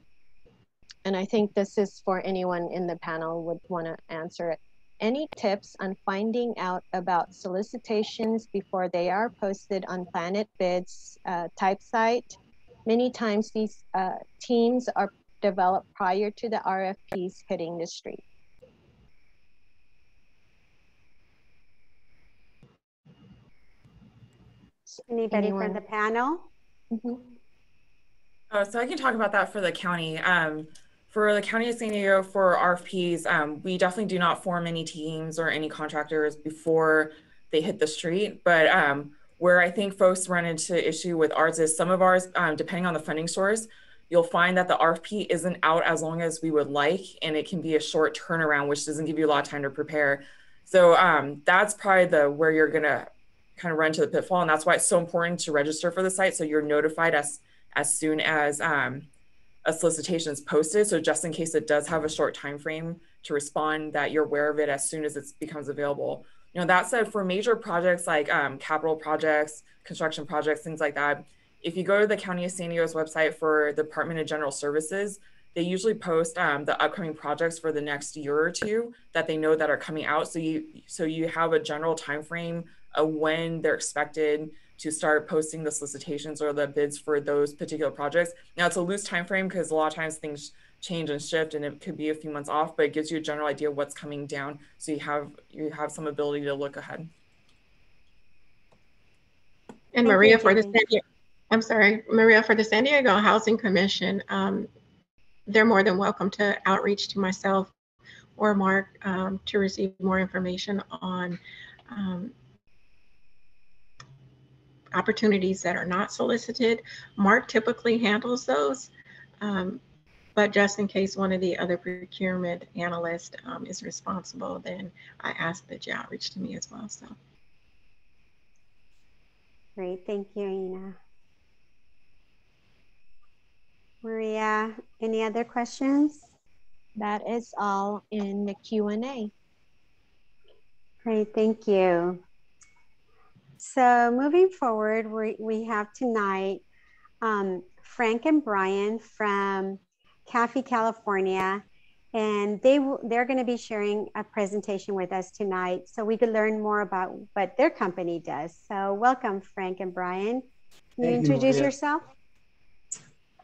and I think this is for anyone in the panel would want to answer it. Any tips on finding out about solicitations before they are posted on Planet Bids type site? Many times these teams are developed prior to the RFPs hitting the street. Anybody from the panel? Mm-hmm. So I can talk about that for the county. For the County of San Diego, for RFPs, we definitely do not form any teams or any contractors before they hit the street. But where I think folks run into issue with ours is some of ours, depending on the funding source, you'll find that the RFP isn't out as long as we would like, and it can be a short turnaround, which doesn't give you a lot of time to prepare. So that's probably where you're gonna kind of run to the pitfall, and that's why it's so important to register for the site so you're notified as soon as a solicitation is posted. So just in case it does have a short time frame to respond, that you're aware of it as soon as it becomes available. You know, that said, for major projects like capital projects, construction projects, things like that, if you go to the County of San Diego's website for the Department of General Services, they usually post the upcoming projects for the next year or two that they know that are coming out. So you have a general time frame of when they're expected to start posting the solicitations or the bids for those particular projects. Now it's a loose time frame because a lot of times things change and shift, and it could be a few months off, but it gives you a general idea of what's coming down, so you have some ability to look ahead. And Maria, for the Maria, for the San Diego Housing Commission, they're more than welcome to outreach to myself or Mark to receive more information on opportunities that are not solicited. Mark typically handles those, but just in case one of the other procurement analysts is responsible, then I ask that you outreach to me as well. So. Great, thank you, Ina. Maria, any other questions? That is all in the Q&A. Great, thank you. So moving forward, we have tonight Frank and Brian from CAFI, California, and they're going to be sharing a presentation with us tonight so we could learn more about what their company does. So welcome, Frank and Brian. Can you introduce yourself?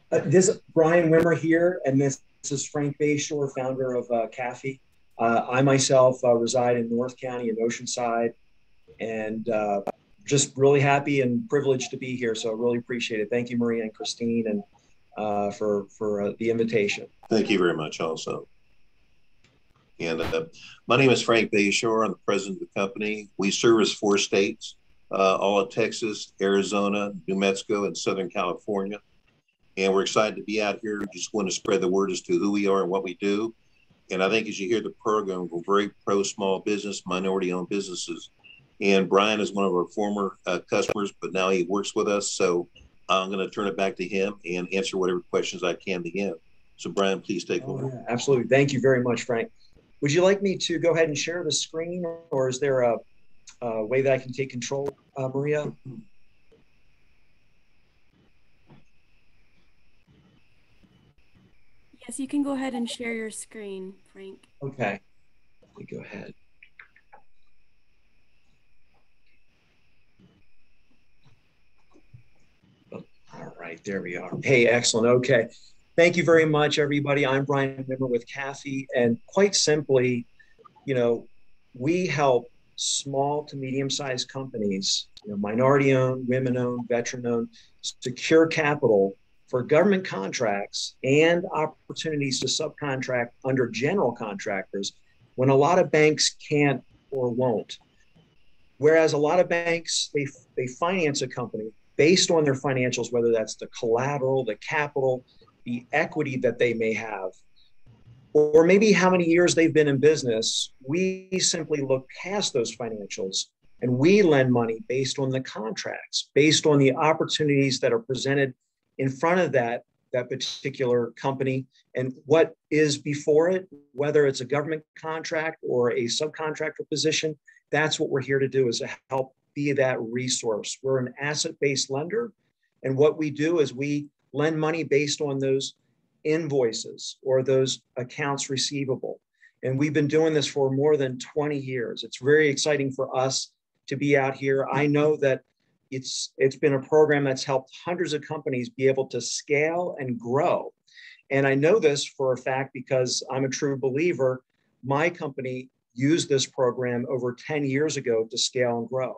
This is Brian Wimmer here, and this is Frank Bayshore, founder of CAFI. I myself reside in North County in Oceanside, and just really happy and privileged to be here. So I really appreciate it. Thank you, Maria and Christine, and for the invitation. Thank you very much also. And my name is Frank Bayshore. I'm the president of the company. We service 4 states, all of Texas, Arizona, New Mexico, and Southern California. And we're excited to be out here. Just want to spread the word as to who we are and what we do. And I think as you hear the program, we're very pro small business, minority owned businesses. And Brian is one of our former customers, but now he works with us. So I'm going to turn it back to him and answer whatever questions I can to him. So Brian, please take over. Yeah, absolutely. Thank you very much, Frank. Would you like me to go ahead and share the screen, or is there a way that I can take control, Maria? Yes, you can go ahead and share your screen, Frank. Okay, let me go ahead. Oh, all right, there we are. Hey, excellent. Okay. Thank you very much, everybody. I'm Brian Wimmer with CAFI, and quite simply, you know, we help small to medium-sized companies, minority-owned, women-owned, veteran-owned, secure capital for government contracts and opportunities to subcontract under general contractors when a lot of banks can't or won't. Whereas a lot of banks, they finance a company based on their financials, whether that's the collateral, the capital, the equity that they may have, or maybe how many years they've been in business. We simply look past those financials and we lend money based on the contracts, based on the opportunities that are presented in front of that particular company and what is before it, whether it's a government contract or a subcontractor position. That's what we're here to do, is to help be that resource. We're an asset-based lender, and what we do is we lend money based on those invoices or those accounts receivable. And we've been doing this for more than 20 years. It's very exciting for us to be out here. I know that it's been a program that's helped hundreds of companies be able to scale and grow. And I know this for a fact because I'm a true believer. My company used this program over 10 years ago to scale and grow.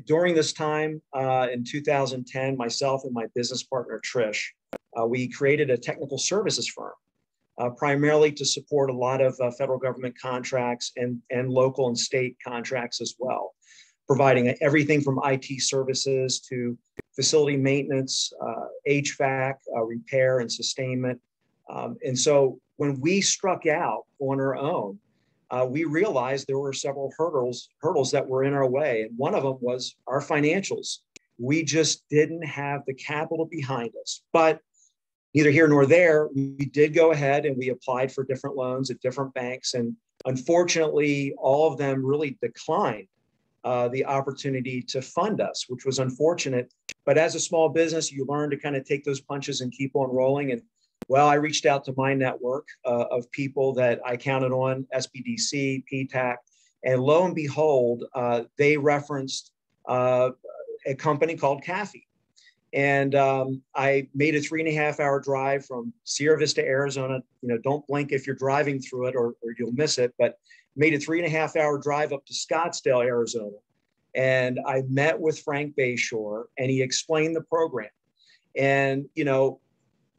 During this time in 2010, myself and my business partner, Trish, we created a technical services firm, primarily to support a lot of federal government contracts and local and state contracts as well, providing everything from IT services to facility maintenance, HVAC, repair and sustainment. And so when we struck out on our own, we realized there were several hurdles that were in our way. And one of them was our financials. We just didn't have the capital behind us. But neither here nor there, we did go ahead and we applied for different loans at different banks. And unfortunately, all of them really declined the opportunity to fund us, which was unfortunate. But as a small business, you learn to kind of take those punches and keep on rolling. And well, I reached out to my network of people that I counted on, SBDC, PTAC, and lo and behold, they referenced a company called CAFI. And I made a 3.5-hour drive from Sierra Vista, Arizona. Don't blink if you're driving through it or you'll miss it, but made a 3.5-hour drive up to Scottsdale, Arizona. And I met with Frank Bayshore and he explained the program. And,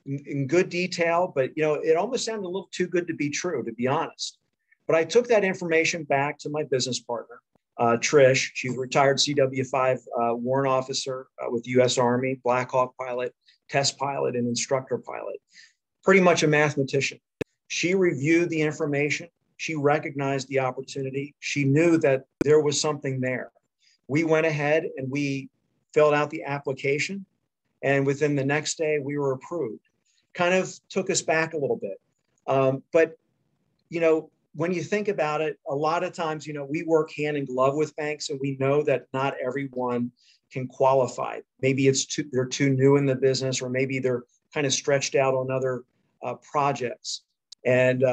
in good detail, but it almost sounded a little too good to be true, to be honest. But I took that information back to my business partner, Trish. She's a retired CW5 warrant officer with the U.S. Army, Black Hawk pilot, test pilot, and instructor pilot. Pretty much a mathematician. She reviewed the information. She recognized the opportunity. She knew that there was something there. We went ahead and we filled out the application. And within the next day, we were approved. Kind of took us back a little bit. But, when you think about it, a lot of times, we work hand in glove with banks and we know that not everyone can qualify. Maybe they're too new in the business, or maybe they're kind of stretched out on other projects. And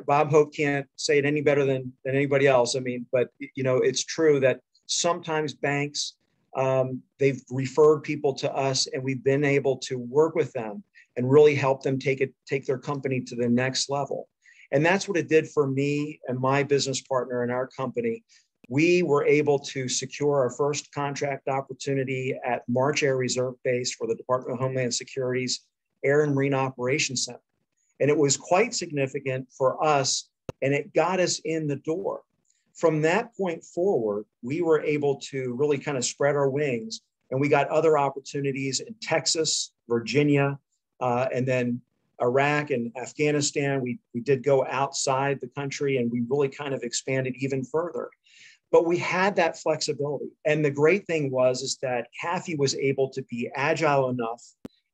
Bob Hope can't say it any better than anybody else. But, it's true that sometimes banks, they've referred people to us and we've been able to work with them and really help them take their company to the next level. And that's what it did for me and my business partner in our company. We were able to secure our first contract opportunity at March Air Reserve Base for the Department of Homeland Security's Air and Marine Operations Center. And it was quite significant for us, and it got us in the door. From that point forward, we were able to really kind of spread our wings, and we got other opportunities in Texas, Virginia, and then Iraq and Afghanistan. We did go outside the country, and we really kind of expanded even further. But we had that flexibility. And the great thing is that CAFI was able to be agile enough,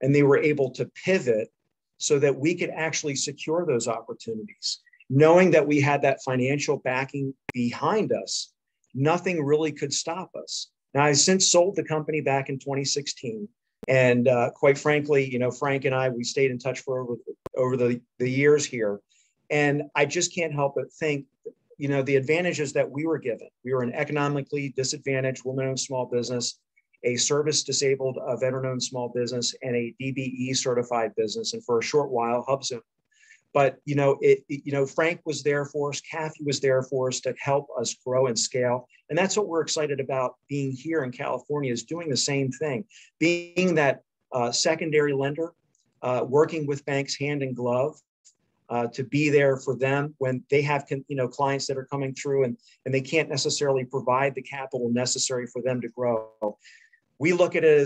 and they were able to pivot so that we could actually secure those opportunities. Knowing that we had that financial backing behind us, nothing really could stop us. Now, I've since sold the company back in 2016. And quite frankly, you know, Frank and I, we stayed in touch for over the years here. And I just can't help but think, you know, the advantages that we were given. We were an economically disadvantaged woman-owned small business, a service-disabled veteran-owned small business, and a DBE certified business, and for a short while, HubZone. But you know, Frank was there for us. CAFI was there for us to help us grow and scale, and that's what we're excited about. Being here in California is doing the same thing, being that secondary lender, working with banks hand in glove. To be there for them when they have clients that are coming through and they can't necessarily provide the capital necessary for them to grow. We look at it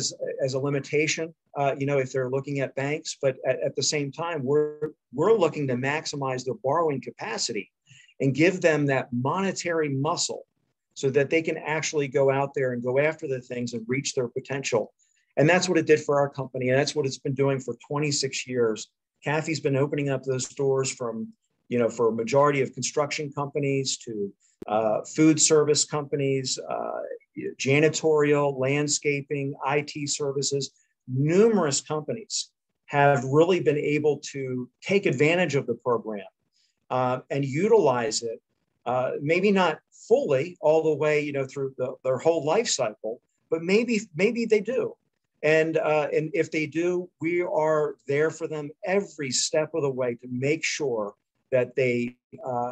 as a limitation, if they're looking at banks, but at the same time, we're looking to maximize their borrowing capacity and give them that monetary muscle so that they can actually go out there and go after the things and reach their potential. And that's what it did for our company. And that's what it's been doing for 26 years. CAFI's been opening up those doors from, for a majority of construction companies to food service companies, janitorial, landscaping, IT services. Numerous companies have really been able to take advantage of the program and utilize it, maybe not fully all the way, through their whole life cycle, but maybe they do. And if they do, we are there for them every step of the way to make sure that they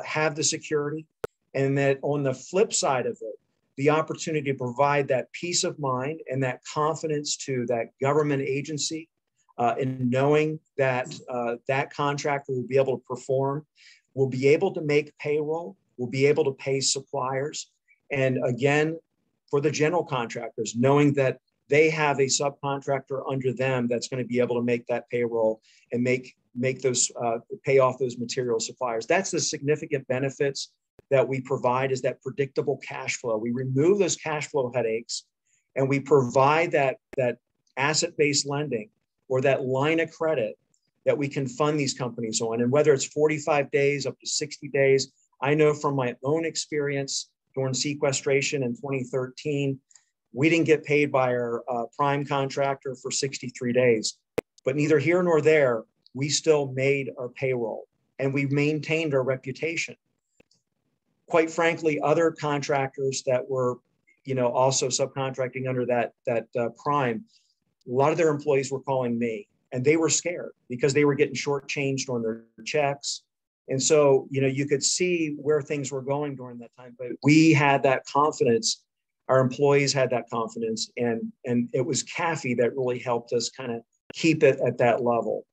have the security, and that on the flip side of it, the opportunity to provide that peace of mind and that confidence to that government agency in knowing that that contractor will be able to perform, will be able to make payroll, will be able to pay suppliers. And again, for the general contractors, knowing that they have a subcontractor under them that's going to be able to make that payroll and make those pay off those material suppliers. That's the significant benefits that we provide, is that predictable cash flow. We remove those cash flow headaches, and we provide that asset-based lending or that line of credit that we can fund these companies on. And whether it's 45 days up to 60 days, I know from my own experience during sequestration in 2013, we didn't get paid by our prime contractor for 63 days, but neither here nor there, we still made our payroll and we maintained our reputation. Quite frankly, other contractors that were, also subcontracting under that prime, a lot of their employees were calling me, and they were scared because they were getting shortchanged on their checks. And so, you could see where things were going during that time, but we had that confidence. Our employees had that confidence, and it was CAFI that really helped us kind of keep it at that level.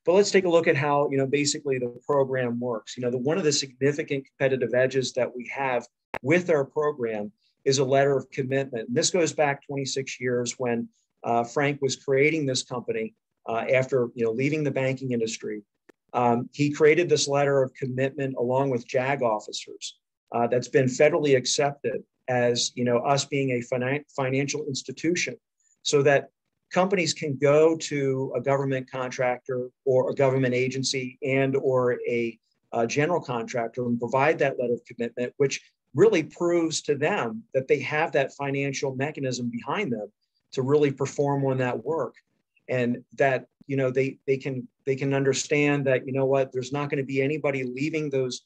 But let's take a look at how, basically the program works. One of the significant competitive edges that we have with our program is a letter of commitment. And this goes back 26 years when Frank was creating this company after, leaving the banking industry. He created this letter of commitment along with JAG officers that's been federally accepted as, us being a financial institution, so that companies can go to a government contractor or a government agency and or a general contractor and provide that letter of commitment, which really proves to them that they have that financial mechanism behind them to really perform on that work. And that, they can understand that, there's not going to be anybody leaving those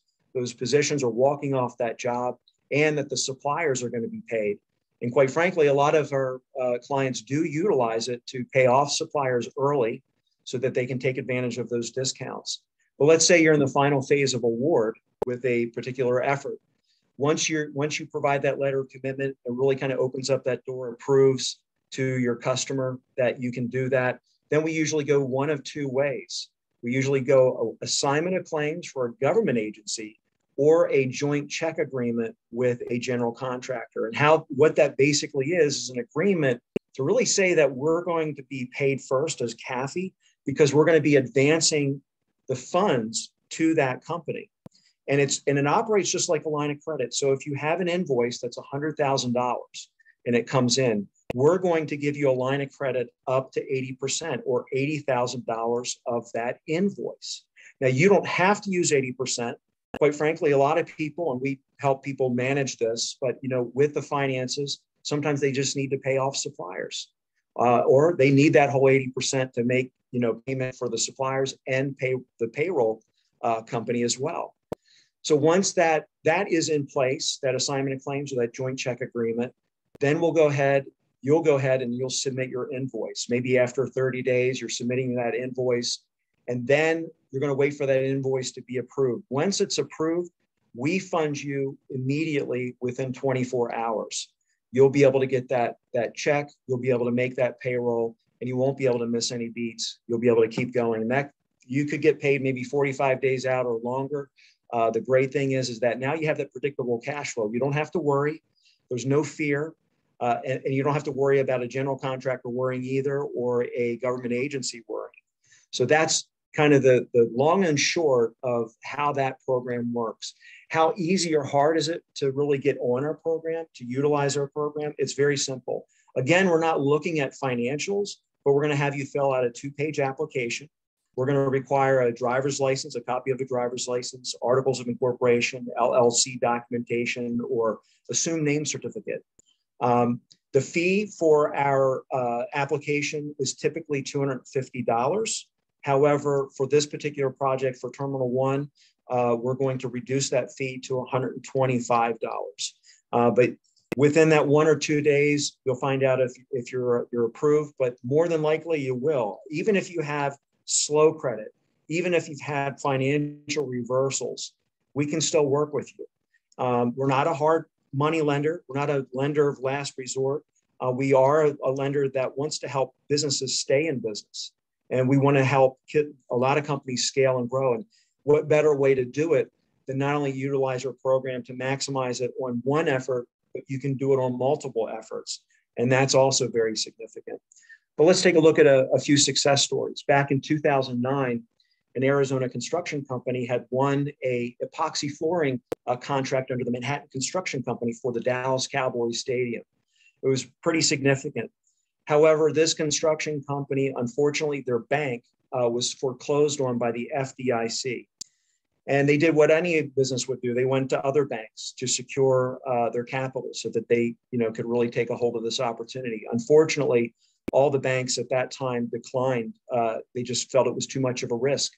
positions or walking off that job, and that the suppliers are going to be paid. And quite frankly, a lot of our clients do utilize it to pay off suppliers early so that they can take advantage of those discounts. But let's say you're in the final phase of award with a particular effort. Once you provide that letter of commitment, it really kind of opens up that door and proves to your customer that you can do that. Then we usually go one of two ways. We usually go assignment of claims for a government agency or a joint check agreement with a general contractor. And what that basically is an agreement to really say that we're going to be paid first as CAFI because we're going to be advancing the funds to that company. And it operates just like a line of credit. So if you have an invoice that's $100,000 and it comes in, we're going to give you a line of credit up to 80% or $80,000 of that invoice. Now, you don't have to use 80%. Quite frankly, a lot of people, and we help people manage this, but with the finances, sometimes they just need to pay off suppliers, or they need that whole 80% to make payment for the suppliers and pay the payroll company as well. So once that is in place, that assignment of claims or that joint check agreement, then you'll go ahead and you'll submit your invoice. Maybe after 30 days, you're submitting that invoice, and then you're going to wait for that invoice to be approved. Once it's approved, we fund you immediately within 24 hours. You'll be able to get that check, you'll be able to make that payroll, and you won't be able to miss any beats. You'll be able to keep going. And that you could get paid maybe 45 days out or longer. The great thing is that now you have that predictable cash flow. You don't have to worry. There's no fear. And you don't have to worry about a general contractor worrying either, or a government agency worrying. So that's kind of the long and short of how that program works. How easy or hard is it to really get on our program, to utilize our program? It's very simple. Again, we're not looking at financials, but we're going to have you fill out a 2-page application. We're going to require a driver's license, a copy of a driver's license, articles of incorporation, LLC documentation, or assumed name certificate. The fee for our application is typically $250. However, for this particular project for Terminal 1, we're going to reduce that fee to $125. But within that 1 or 2 days, you'll find out if you're approved, but more than likely you will. Even if you have slow credit, even if you've had financial reversals, we can still work with you. We're not a hard money lender. We're not a lender of last resort. We are a lender that wants to help businesses stay in business. And we want to help a lot of companies scale and grow. And what better way to do it than not only utilize our program to maximize it on one effort, but you can do it on multiple efforts. And that's also very significant. But let's take a look at a few success stories. Back in 2009, an Arizona construction company had won a epoxy flooring contract under the Manhattan Construction Company for the Dallas Cowboys Stadium. It was pretty significant. However, this construction company, unfortunately, their bank was foreclosed on by the FDIC. And they did what any business would do. They went to other banks to secure their capital so that they could really take a hold of this opportunity. Unfortunately, all the banks at that time declined. They just felt it was too much of a risk.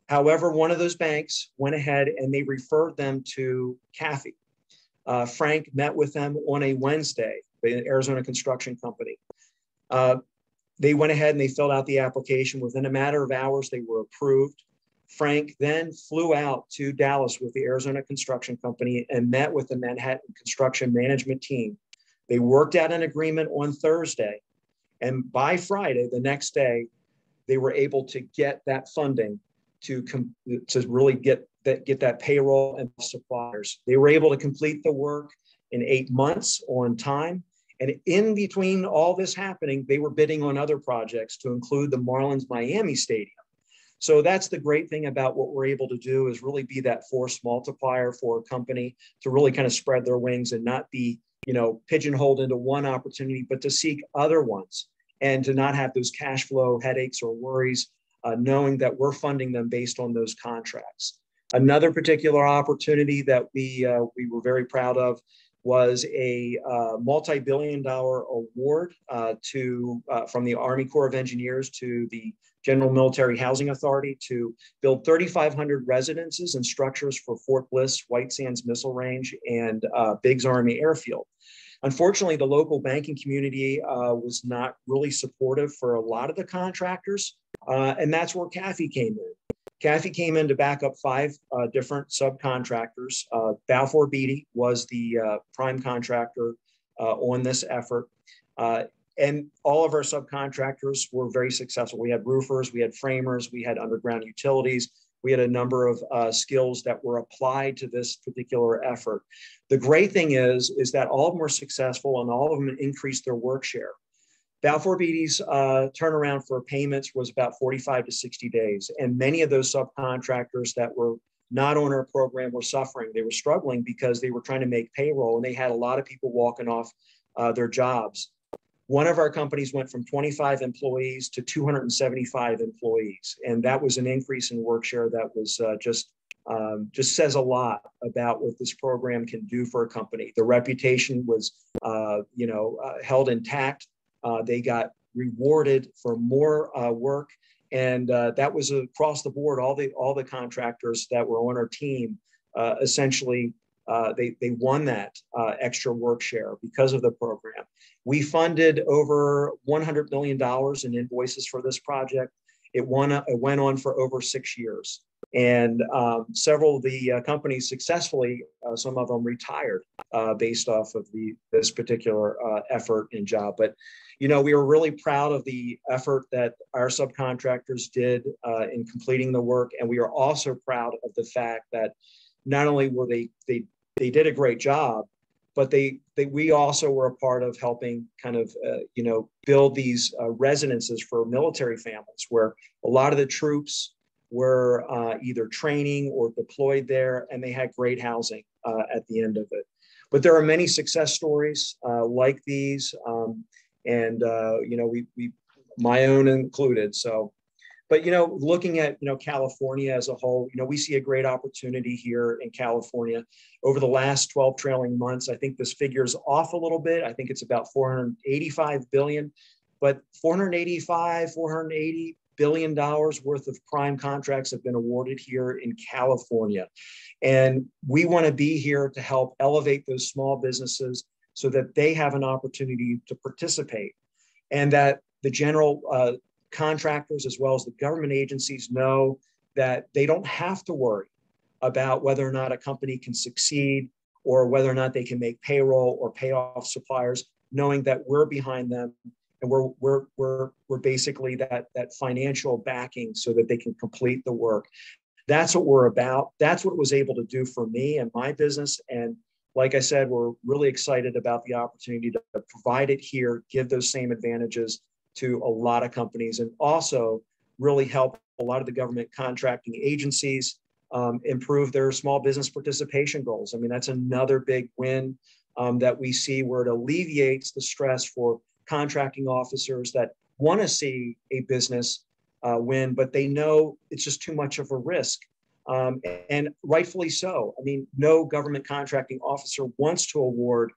However, one of those banks went ahead and they referred them to CAFI. Frank met with them on a Wednesday, the Arizona Construction Company. They went ahead and they filled out the application. Within a matter of hours, they were approved. Frank then flew out to Dallas with the Arizona Construction Company and met with the Manhattan Construction Management team. They worked out an agreement on Thursday. And by Friday, the next day, they were able to get that funding to really get that payroll and suppliers. They were able to complete the work in 8 months on time. And in between all this happening, they were bidding on other projects to include the Marlins Miami Stadium. So that's the great thing about what we're able to do, is really be that force multiplier for a company to really kind of spread their wings and not be pigeonholed into one opportunity, but to seek other ones and to not have those cash flow headaches or worries, knowing that we're funding them based on those contracts. Another particular opportunity that we were very proud of was a multi-billion-dollar award from the Army Corps of Engineers to the General Military Housing Authority to build 3,500 residences and structures for Fort Bliss, White Sands Missile Range, and Biggs Army Airfield. Unfortunately, the local banking community was not really supportive for a lot of the contractors, and that's where CAFI came in. CAFI came in to back up 5 different subcontractors. Balfour Beatty was the prime contractor on this effort. And all of our subcontractors were very successful. We had roofers, we had framers, we had underground utilities. We had a number of skills that were applied to this particular effort. The great thing is that all of them were successful and all of them increased their work share. Balfour Beatty's turnaround for payments was about 45 to 60 days. And many of those subcontractors that were not on our program were suffering. They were struggling because they were trying to make payroll and they had a lot of people walking off their jobs. One of our companies went from 25 employees to 275 employees. And that was an increase in work share that was just says a lot about what this program can do for a company. The reputation was, held intact. They got rewarded for more work. And that was across the board. All the contractors that were on our team essentially they won that extra work share because of the program. We funded over $100 million in invoices for this project. It went on for over 6 years. And several of the companies successfully, some of them retired based off of this particular effort and job. But, we were really proud of the effort that our subcontractors did in completing the work. And we are also proud of the fact that not only were they did a great job, but we also were a part of helping kind of, build these residences for military families where a lot of the troops were either training or deployed there, and they had great housing at the end of it. But there are many success stories like these, my own included. So, but, looking at, California as a whole, we see a great opportunity here in California. Over the last 12 trailing months, I think this figure is off a little bit. I think it's about 485 billion, but 480 billion dollars worth of prime contracts have been awarded here in California. And we want to be here to help elevate those small businesses so that they have an opportunity to participate, and that the general contractors as well as the government agencies know that they don't have to worry about whether or not a company can succeed or whether or not they can make payroll or pay off suppliers, knowing that we're behind them and we're basically that financial backing so that they can complete the work. That's what we're about. That's what it was able to do for me and my business. And like I said, we're really excited about the opportunity to provide it here, give those same advantages to a lot of companies, and also really help a lot of the government contracting agencies improve their small business participation goals. I mean, that's another big win that we see, where it alleviates the stress for contracting officers that want to see a business win, but they know it's just too much of a risk. And rightfully so. I mean, no government contracting officer wants to award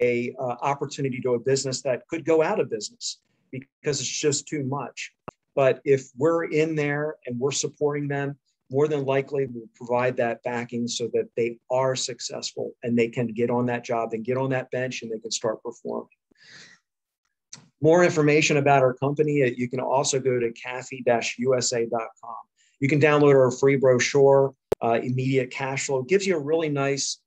a opportunity to a business that could go out of business, because it's just too much. But if we're in there and we're supporting them, more than likely we'll provide that backing so that they are successful and they can get on that job and get on that bench and they can start performing. More information about our company, you can also go to CAFI-USA.com. You can download our free brochure, Immediate Cash Flow. It gives you a really nice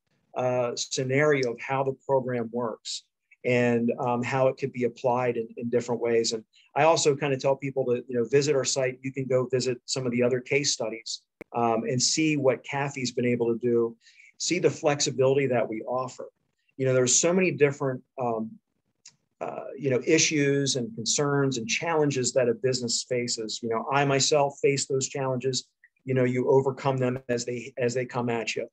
scenario of how the program works and how it could be applied in different ways. And I also kind of tell people to visit our site. You can go visit some of the other case studies and see what CAFI's been able to do, see the flexibility that we offer. There's so many different issues and concerns and challenges that a business faces. I myself face those challenges. You overcome them as they come at you.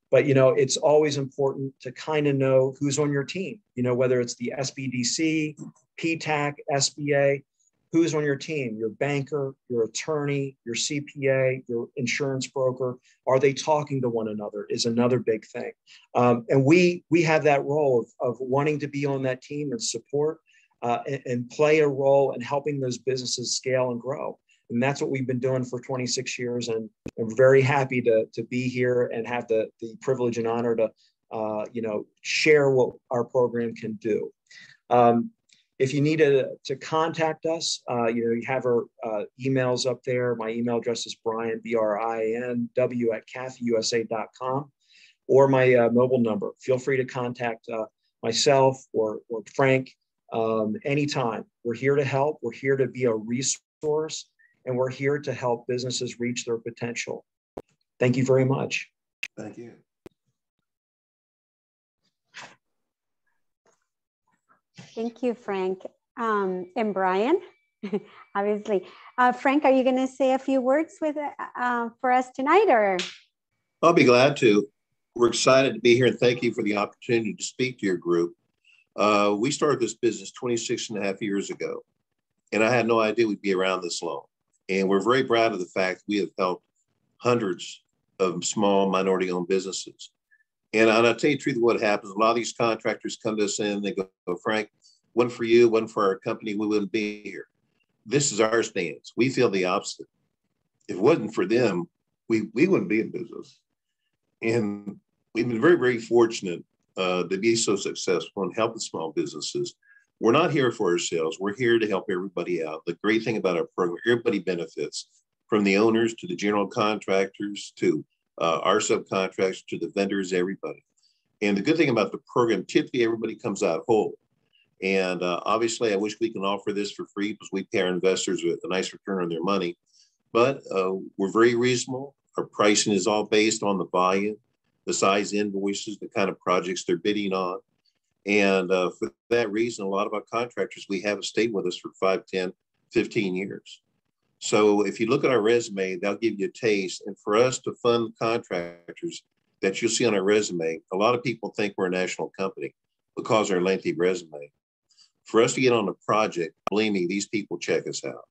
But, it's always important to kind of know who's on your team, whether it's the SBDC, PTAC, SBA, who's on your team, your banker, your attorney, your CPA, your insurance broker. Are they talking to one another is another big thing. And we have that role of wanting to be on that team and support and play a role in helping those businesses scale and grow. And that's what we've been doing for 26 years. And I'm very happy to be here and have the privilege and honor to share what our program can do. If you need to contact us, you have our emails up there. My email address is Brian, BRINW at CAFIUSA.com, or my mobile number. Feel free to contact myself or Frank anytime. We're here to help. We're here to be a resource, and we're here to help businesses reach their potential. Thank you very much. Thank you. Thank you, Frank. And Brian, obviously. Frank, are you going to say a few words for us tonight, or? I'll be glad to. We're excited to be here, and thank you for the opportunity to speak to your group. We started this business 26 and a half years ago, and I had no idea we'd be around this long. And we're very proud of the fact we have helped hundreds of small minority-owned businesses. And I'll tell you the truth of what happens. A lot of these contractors come to us and they go, Frank, one for you, one for our company, we wouldn't be here. This is our stance. We feel the opposite. If it wasn't for them, we wouldn't be in business. And we've been very, very fortunate to be so successful and helping small businesses. We're not here for ourselves. We're here to help everybody out. The great thing about our program, everybody benefits, from the owners to the general contractors to our subcontractors to the vendors, everybody. And the good thing about the program, typically everybody comes out whole. And obviously, I wish we can offer this for free because we pay our investors with a nice return on their money. But we're very reasonable. Our pricing is all based on the volume, the size invoices, the kind of projects they're bidding on. And for that reason, a lot of our contractors, we have stayed with us for 5, 10, 15 years. So if you look at our resume, that'll give you a taste. And for us to fund contractors that you'll see on our resume, a lot of people think we're a national company because of our lengthy resume. For us to get on a project, believe me, these people check us out.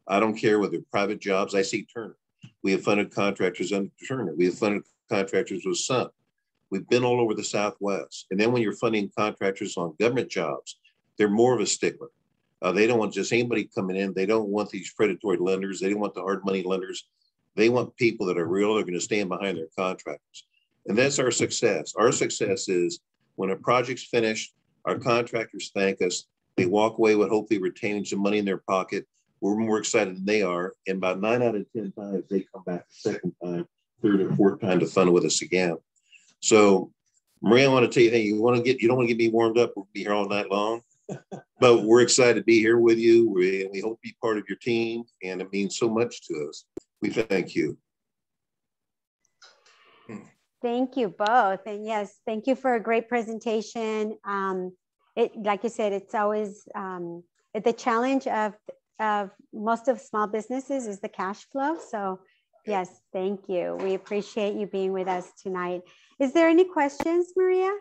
I don't care whether private jobs. I see Turner. We have funded contractors under Turner. We have funded contractors with Sun. We've been all over the Southwest. And then when you're funding contractors on government jobs, they're more of a stickler. They don't want just anybody coming in. They don't want these predatory lenders. They don't want the hard money lenders. They want people that are real. They're going to stand behind their contractors. And that's our success. Our success is when a project's finished, our contractors thank us. They walk away with hopefully retaining some money in their pocket. We're more excited than they are. And about 9 out of 10 times, they come back a second time, third or fourth time to fund with us again. So, Maria, I want to tell you, hey, you don't want to get me warmed up. We'll be here all night long. But we're excited to be here with you. We hope to be part of your team, and it means so much to us. We thank you. Thank you both. And yes, thank you for a great presentation. Like you said, it's always the challenge of most of small businesses is the cash flow. So yes, thank you. We appreciate you being with us tonight. Is there any questions, Maria?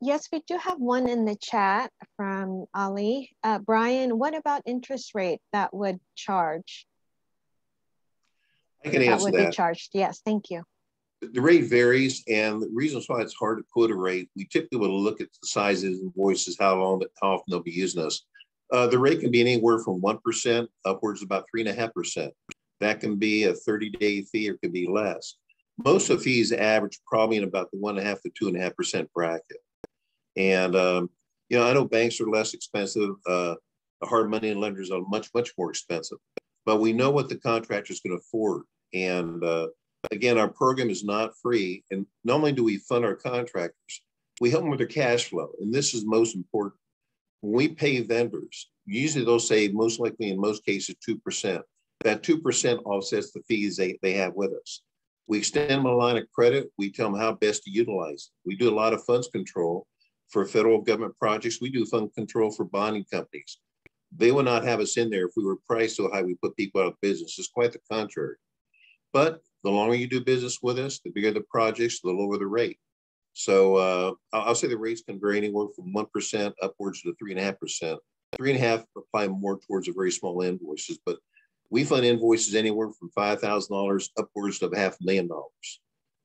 Yes, we do have one in the chat from Ali. Brian, what about interest rate that would charge? I can answer that. That would be charged. Yes, thank you. The rate varies, and the reasons why it's hard to quote a rate, we typically will look at the sizes and invoices, how often they'll be using us. The rate can be anywhere from 1% upwards to about 3.5%. That can be a 30-day fee or it could be less. Most of the fees average probably in about the 1.5% to 2.5% bracket. And, I know banks are less expensive. The hard money lenders are much, much more expensive. But we know what the contractors can afford. And again, our program is not free. And not only do we fund our contractors, we help them with their cash flow. And this is most important. When we pay vendors, usually they'll say most likely in most cases 2%. That 2% offsets the fees they have with us. We extend them a line of credit. We tell them how best to utilize it. We do a lot of funds control for federal government projects. We do fund control for bonding companies. They would not have us in there if we were priced so high we put people out of business. It's quite the contrary. But the longer you do business with us, the bigger the projects, the lower the rate. So I'll say the rates can vary anywhere from 1% upwards to 3.5%. 3.5% apply more towards the very small invoices, but we fund invoices anywhere from $5,000 upwards to $500,000.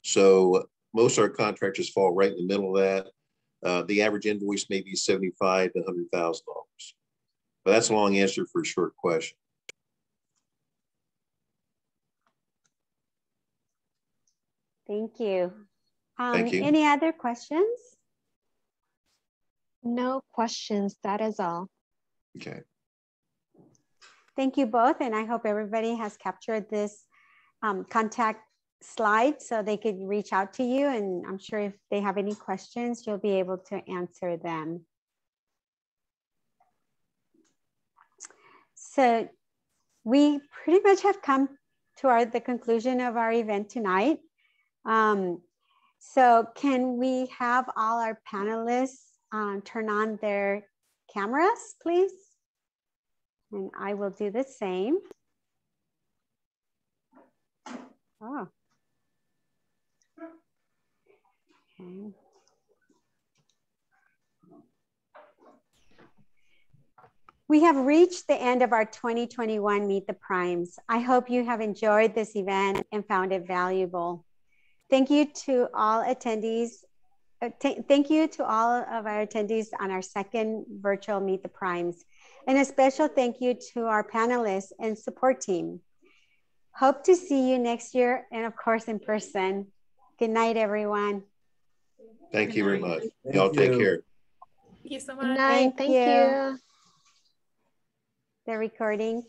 So most of our contractors fall right in the middle of that. The average invoice may be $75,000 to $100,000. But that's a long answer for a short question. Thank you. Thank you. Any other questions? No questions, that is all. Okay. Thank you both, and I hope everybody has captured this contact slide so they could reach out to you, and I'm sure if they have any questions, you'll be able to answer them. So we pretty much have come to the conclusion of our event tonight. So can we have all our panelists turn on their cameras, please? And I will do the same. Oh. Okay. We have reached the end of our 2021 Meet the Primes. I hope you have enjoyed this event and found it valuable. Thank you to all attendees. Thank you to all of our attendees on our second virtual Meet the Primes. And a special thank you to our panelists and support team. Hope to see you next year and of course in person. Good night, everyone. Thank you very much. Y'all take care. Thank you so Good much. night. Thank you. The recording.